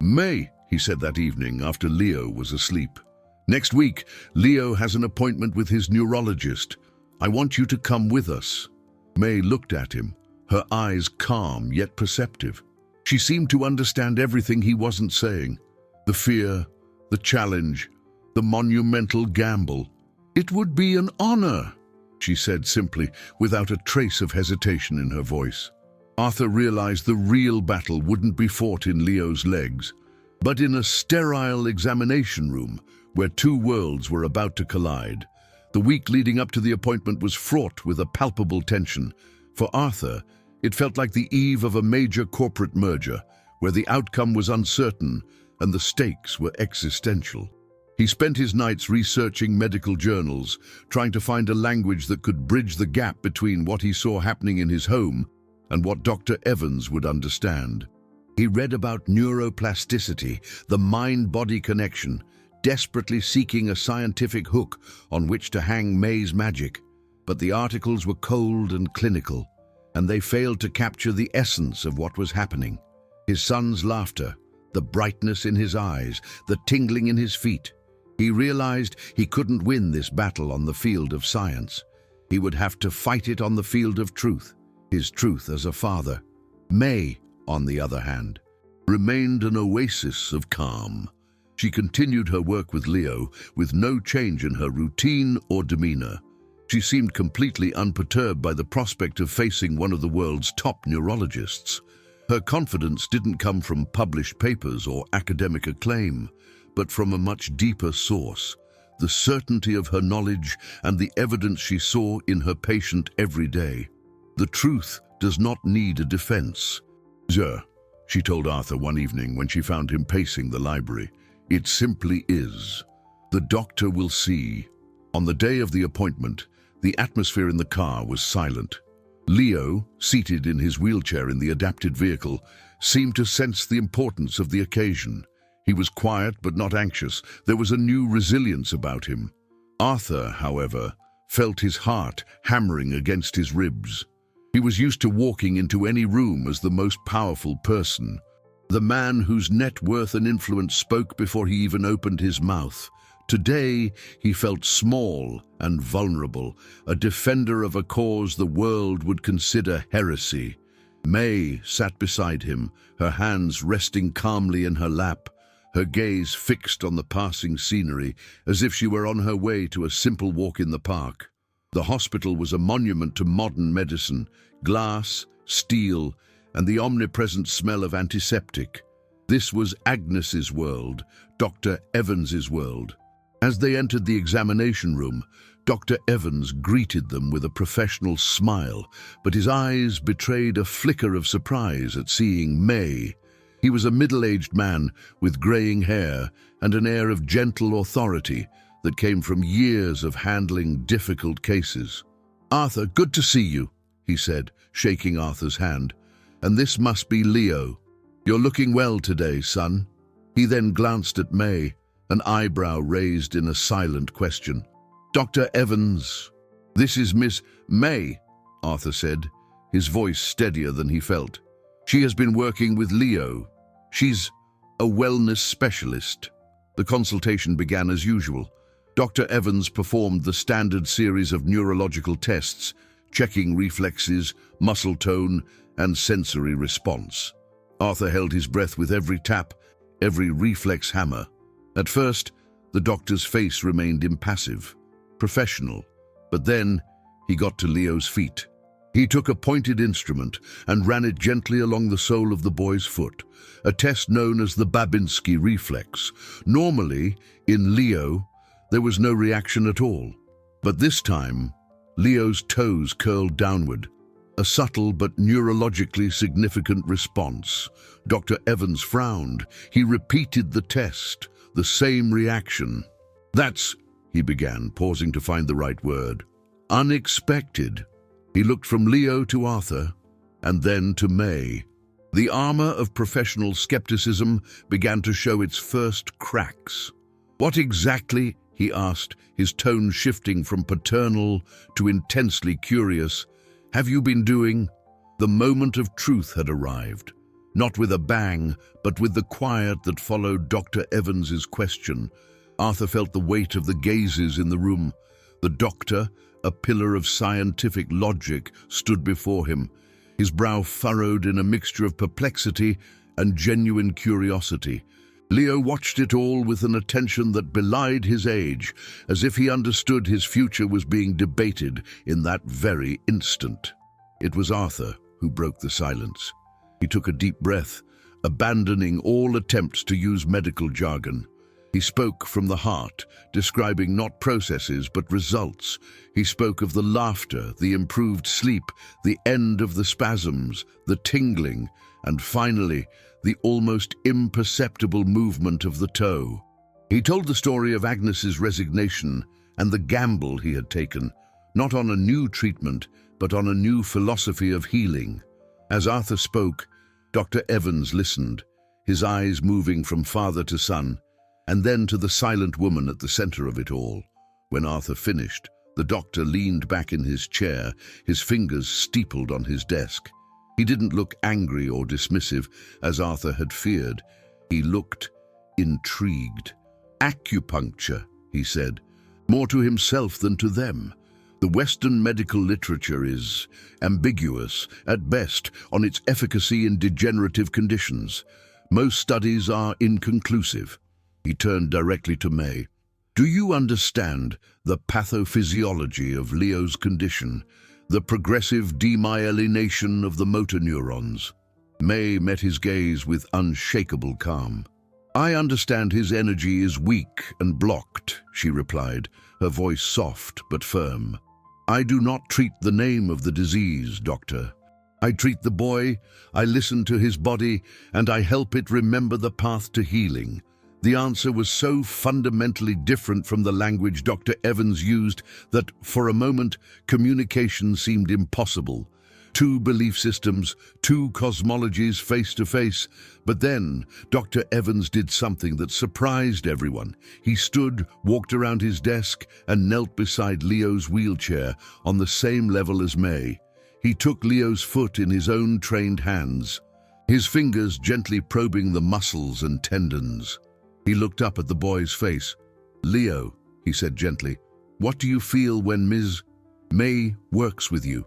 "May," he said that evening after Leo was asleep. "Next week, Leo has an appointment with his neurologist. I want you to come with us." May looked at him, her eyes calm yet perceptive. She seemed to understand everything he wasn't saying. The fear, the challenge, the monumental gamble. "It would be an honor," she said simply, without a trace of hesitation in her voice. Arthur realized the real battle wouldn't be fought in Leo's legs, but in a sterile examination room where two worlds were about to collide. The week leading up to the appointment was fraught with a palpable tension. For Arthur, it felt like the eve of a major corporate merger, where the outcome was uncertain and the stakes were existential. He spent his nights researching medical journals, trying to find a language that could bridge the gap between what he saw happening in his home and what Dr. Evans would understand. He read about neuroplasticity, the mind-body connection, desperately seeking a scientific hook on which to hang May's magic. But the articles were cold and clinical, and they failed to capture the essence of what was happening. His son's laughter, the brightness in his eyes, the tingling in his feet. He realized he couldn't win this battle on the field of science. He would have to fight it on the field of truth, his truth as a father. May, on the other hand, remained an oasis of calm. She continued her work with Leo, with no change in her routine or demeanor. She seemed completely unperturbed by the prospect of facing one of the world's top neurologists. Her confidence didn't come from published papers or academic acclaim, but from a much deeper source, the certainty of her knowledge and the evidence she saw in her patient every day. The truth does not need a defense. "Sir," she told Arthur one evening when she found him pacing the library, "it simply is. The doctor will see." On the day of the appointment, the atmosphere in the car was silent. Leo, seated in his wheelchair in the adapted vehicle, seemed to sense the importance of the occasion. He was quiet but not anxious. There was a new resilience about him. Arthur, however, felt his heart hammering against his ribs. He was used to walking into any room as the most powerful person, the man whose net worth and influence spoke before he even opened his mouth. Today, he felt small and vulnerable, a defender of a cause the world would consider heresy. May sat beside him, her hands resting calmly in her lap, her gaze fixed on the passing scenery, as if she were on her way to a simple walk in the park. The hospital was a monument to modern medicine, glass, steel, and the omnipresent smell of antiseptic. This was Agnes's world, Dr. Evans's world. As they entered the examination room, Dr. Evans greeted them with a professional smile, but his eyes betrayed a flicker of surprise at seeing May. He was a middle-aged man with graying hair and an air of gentle authority that came from years of handling difficult cases. "Arthur, good to see you," he said, shaking Arthur's hand. "And this must be Leo. You're looking well today, son." He then glanced at May, an eyebrow raised in a silent question. "Dr. Evans." "This is Miss May," Arthur said, his voice steadier than he felt. "She has been working with Leo. She's a wellness specialist." The consultation began as usual. Dr. Evans performed the standard series of neurological tests, checking reflexes, muscle tone, and sensory response. Arthur held his breath with every tap, every reflex hammer. At first, the doctor's face remained impassive, professional, but then he got to Leo's feet. He took a pointed instrument and ran it gently along the sole of the boy's foot, a test known as the Babinski reflex. Normally, in Leo, there was no reaction at all. But this time, Leo's toes curled downward, a subtle but neurologically significant response. Dr. Evans frowned. He repeated the test, the same reaction. "That's," he began, pausing to find the right word, "unexpected." He looked from Leo to Arthur, and then to May. The armor of professional skepticism began to show its first cracks. "What exactly?" he asked, his tone shifting from paternal to intensely curious. "Have you been doing?" The moment of truth had arrived, not with a bang, but with the quiet that followed Dr. Evans's question. Arthur felt the weight of the gazes in the room. The doctor, a pillar of scientific logic, stood before him, his brow furrowed in a mixture of perplexity and genuine curiosity. Leo watched it all with an attention that belied his age, as if he understood his future was being debated in that very instant. It was Arthur who broke the silence. He took a deep breath, abandoning all attempts to use medical jargon. He spoke from the heart, describing not processes but results. He spoke of the laughter, the improved sleep, the end of the spasms, the tingling, and finally, the almost imperceptible movement of the toe. He told the story of Agnes's resignation and the gamble he had taken, not on a new treatment, but on a new philosophy of healing. As Arthur spoke, Dr. Evans listened, his eyes moving from father to son, and then to the silent woman at the center of it all. When Arthur finished, the doctor leaned back in his chair, his fingers steepled on his desk. He didn't look angry or dismissive, as Arthur had feared. He looked intrigued. "Acupuncture," he said, more to himself than to them. "The Western medical literature is ambiguous, at best, on its efficacy in degenerative conditions. Most studies are inconclusive." He turned directly to May. "Do you understand the pathophysiology of Leo's condition, the progressive demyelination of the motor neurons?" May met his gaze with unshakable calm. "I understand his energy is weak and blocked," she replied, her voice soft but firm. "I do not treat the name of the disease, doctor. I treat the boy, I listen to his body, and I help it remember the path to healing." The answer was so fundamentally different from the language Dr. Evans used that, for a moment, communication seemed impossible. Two belief systems, two cosmologies face to face. But then, Dr. Evans did something that surprised everyone. He stood, walked around his desk, and knelt beside Leo's wheelchair, on the same level as May. He took Leo's foot in his own trained hands, his fingers gently probing the muscles and tendons. He looked up at the boy's face. "Leo," he said gently, "what do you feel when Ms. May works with you?"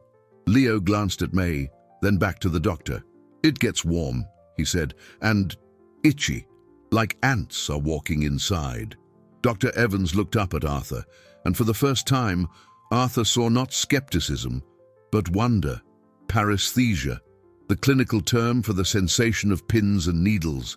Leo glanced at May, then back to the doctor. "It gets warm," he said, "and itchy, like ants are walking inside." Dr. Evans looked up at Arthur, and for the first time, Arthur saw not skepticism, but wonder. Paresthesia, the clinical term for the sensation of pins and needles,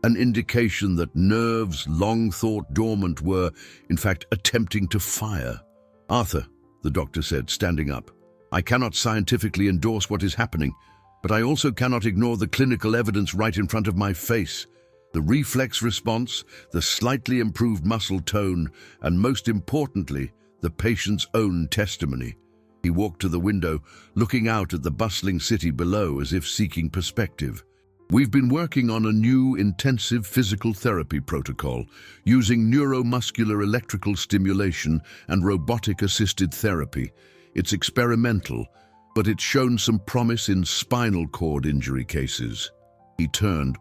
an indication that nerves long thought dormant were, in fact, attempting to fire. "Arthur," the doctor said, standing up, "I cannot scientifically endorse what is happening, but I also cannot ignore the clinical evidence right in front of my face. The reflex response, the slightly improved muscle tone, and most importantly, the patient's own testimony. He walked to the window, looking out at the bustling city below as if seeking perspective. We've been working on a new intensive physical therapy protocol using neuromuscular electrical stimulation and robotic-assisted therapy. It's experimental, but it's shown some promise in spinal cord injury cases. He turned,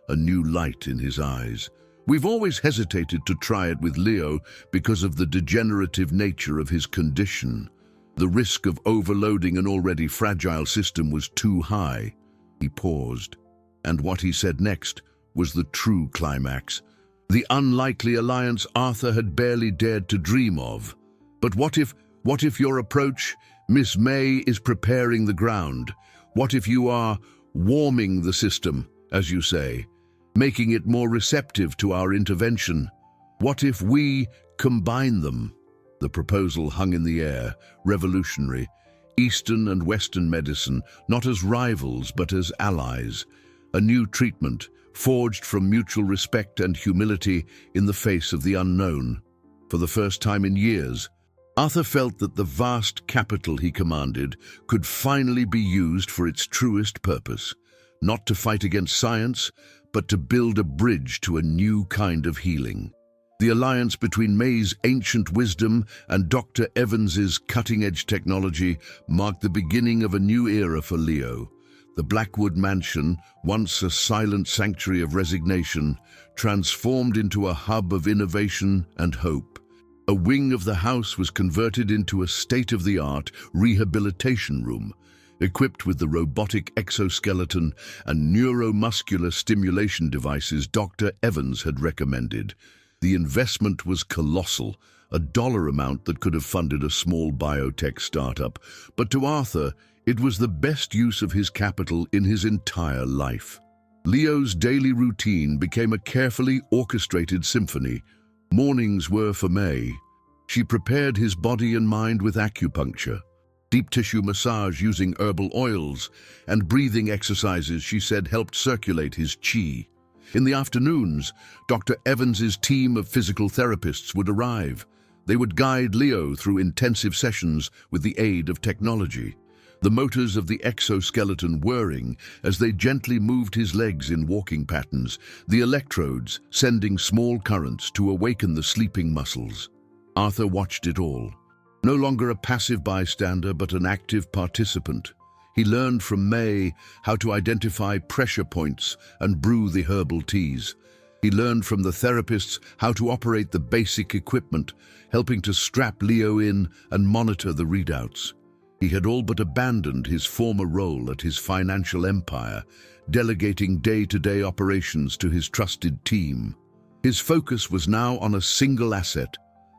a new light in his eyes. We've always hesitated to try it with Leo because of the degenerative nature of his condition. The risk of overloading an already fragile system was too high. He paused, and what he said next was the true climax. The unlikely alliance Arthur had barely dared to dream of. But what if your approach, Miss May, is preparing the ground? What if you are warming the system, as you say, making it more receptive to our intervention? What if we combine them? The proposal hung in the air, revolutionary. Eastern and Western medicine, not as rivals but as allies. A new treatment, forged from mutual respect and humility in the face of the unknown. For the first time in years, Arthur felt that the vast capital he commanded could finally be used for its truest purpose, not to fight against science, but to build a bridge to a new kind of healing. The alliance between May's ancient wisdom and Dr. Evans's cutting-edge technology marked the beginning of a new era for Leo. The Blackwood Mansion, once a silent sanctuary of resignation, transformed into a hub of innovation and hope. A wing of the house was converted into a state-of-the-art rehabilitation room, equipped with the robotic exoskeleton and neuromuscular stimulation devices Dr. Evans had recommended. The investment was colossal, a dollar amount that could have funded a small biotech startup, but to Arthur, it was the best use of his capital in his entire life. Leo's daily routine became a carefully orchestrated symphony. Mornings were for May. She prepared his body and mind with acupuncture, deep tissue massage using herbal oils, and breathing exercises she said helped circulate his qi. In the afternoons, Dr. Evans's team of physical therapists would arrive. They would guide Leo through intensive sessions with the aid of technology, the motors of the exoskeleton whirring as they gently moved his legs in walking patterns, the electrodes sending small currents to awaken the sleeping muscles. Arthur watched it all, no longer a passive bystander but an active participant. He learned from May how to identify pressure points and brew the herbal teas. He learned from the therapists how to operate the basic equipment, helping to strap Leo in and monitor the readouts. He had all but abandoned his former role at his financial empire, delegating day-to-day operations to his trusted team. His focus was now on a single asset,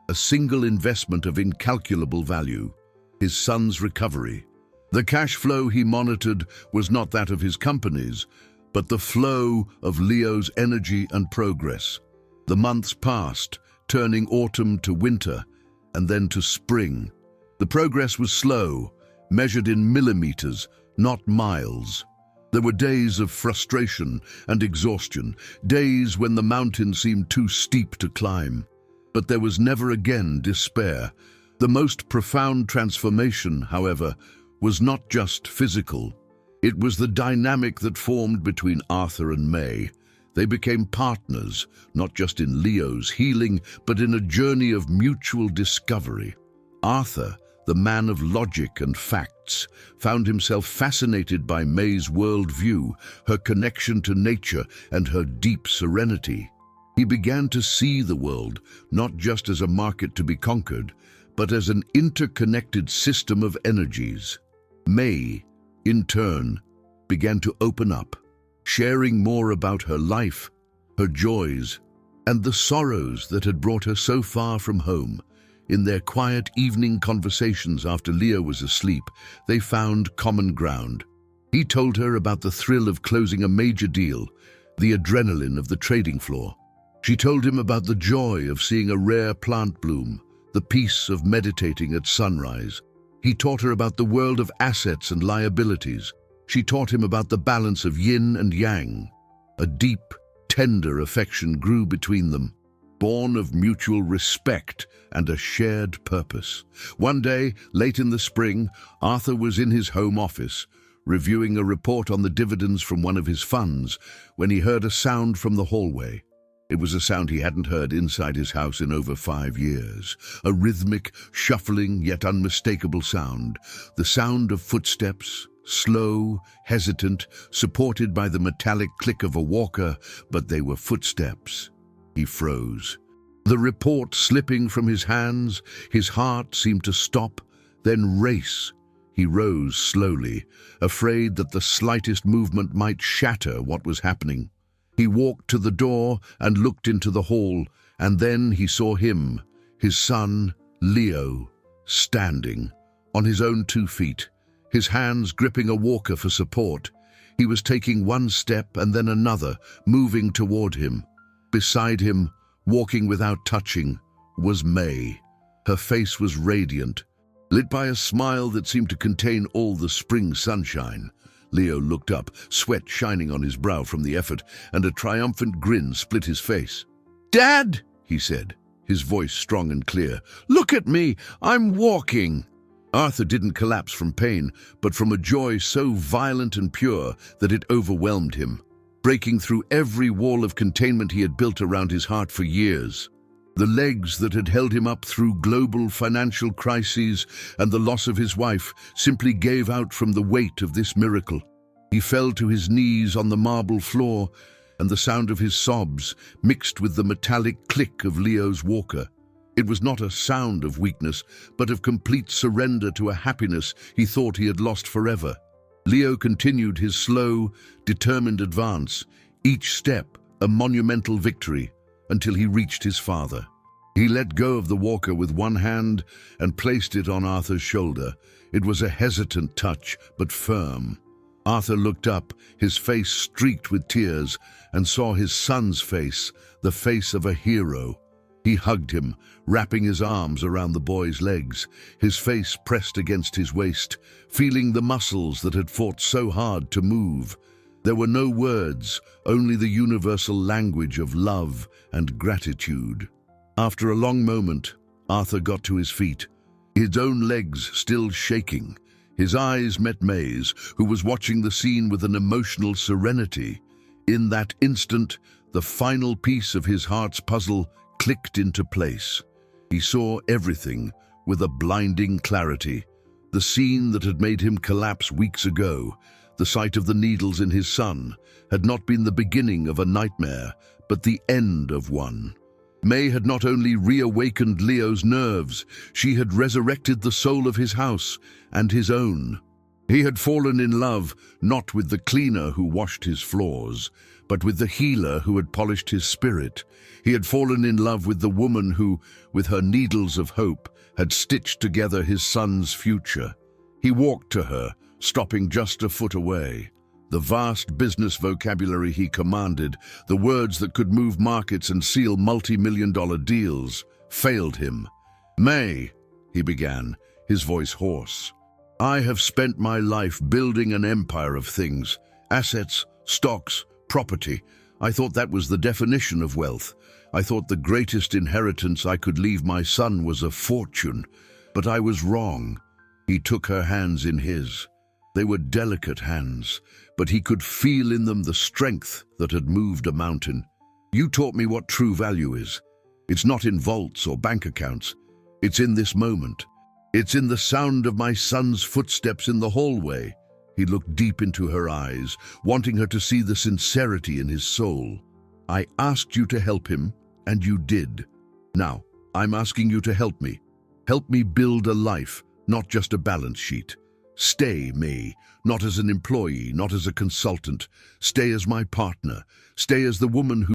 a single investment of incalculable value: his son's recovery. The cash flow he monitored was not that of his companies, but the flow of Leo's energy and progress. The months passed, turning autumn to winter, and then to spring. The progress was slow, measured in millimeters, not miles. There were days of frustration and exhaustion, days when the mountain seemed too steep to climb. But there was never again despair. The most profound transformation, however, was not just physical. It was the dynamic that formed between Arthur and May. They became partners, not just in Leo's healing, but in a journey of mutual discovery. Arthur, the man of logic and facts, found himself fascinated by May's worldview, her connection to nature, and her deep serenity. He began to see the world not just as a market to be conquered, but as an interconnected system of energies. May, in turn, began to open up, sharing more about her life, her joys, and the sorrows that had brought her so far from home. In their quiet evening conversations after Leo was asleep, they found common ground. He told her about the thrill of closing a major deal, the adrenaline of the trading floor. She told him about the joy of seeing a rare plant bloom, the peace of meditating at sunrise. He taught her about the world of assets and liabilities. She taught him about the balance of yin and yang. A deep, tender affection grew between them. born of mutual respect and a shared purpose. One day, late in the spring, Arthur was in his home office, reviewing a report on the dividends from one of his funds, when he heard a sound from the hallway. It was a sound he hadn't heard inside his house in over 5 years. A rhythmic, shuffling, yet unmistakable sound. The sound of footsteps, slow, hesitant, supported by the metallic click of a walker, but they were footsteps. He froze. The report slipping from his hands, his heart seemed to stop, then race. He rose slowly, afraid that the slightest movement might shatter what was happening. He walked to the door and looked into the hall, and then he saw him, his son, Leo, standing, on his own 2 feet, his hands gripping a walker for support. He was taking one step and then another, moving toward him. Beside him, walking without touching, was May. Her face was radiant, lit by a smile that seemed to contain all the spring sunshine. Leo looked up, sweat shining on his brow from the effort, and a triumphant grin split his face. "Dad," he said, his voice strong and clear, "look at me, I'm walking." Arthur didn't collapse from pain, but from a joy so violent and pure that it overwhelmed him, breaking through every wall of containment he had built around his heart for years. The legs that had held him up through global financial crises and the loss of his wife simply gave out from the weight of this miracle. He fell to his knees on the marble floor, and the sound of his sobs mixed with the metallic click of Leo's walker. It was not a sound of weakness, but of complete surrender to a happiness he thought he had lost forever. Leo continued his slow, determined advance, each step a monumental victory, until he reached his father. He let go of the walker with one hand and placed it on Arthur's shoulder. It was a hesitant touch, but firm. Arthur looked up, his face streaked with tears, and saw his son's face, the face of a hero. He hugged him, wrapping his arms around the boy's legs, his face pressed against his waist, feeling the muscles that had fought so hard to move. There were no words, only the universal language of love and gratitude. After a long moment, Arthur got to his feet, his own legs still shaking. His eyes met May's, who was watching the scene with an emotional serenity. In that instant, the final piece of his heart's puzzle clicked into place. He saw everything with a blinding clarity. The scene that had made him collapse weeks ago, the sight of the needles in his son, had not been the beginning of a nightmare, but the end of one. May had not only reawakened Leo's nerves, she had resurrected the soul of his house and his own. He had fallen in love, not with the cleaner who washed his floors, but with the healer who had polished his spirit. He had fallen in love with the woman who, with her needles of hope, had stitched together his son's future. He walked to her, stopping just a foot away. The vast business vocabulary he commanded, the words that could move markets and seal multi-million-dollar deals, failed him. "May," he began, his voice hoarse, "I have spent my life building an empire of things, assets, stocks, property. I thought that was the definition of wealth. I thought the greatest inheritance I could leave my son was a fortune. But I was wrong." He took her hands in his. They were delicate hands, but he could feel in them the strength that had moved a mountain. "You taught me what true value is. It's not in vaults or bank accounts. It's in this moment. It's in the sound of my son's footsteps in the hallway." He looked deep into her eyes, wanting her to see the sincerity in his soul. "I asked you to help him, and you did. Now, I'm asking you to help me. Help me build a life, not just a balance sheet. Stay, May, not as an employee, not as a consultant. Stay as my partner. Stay as the woman who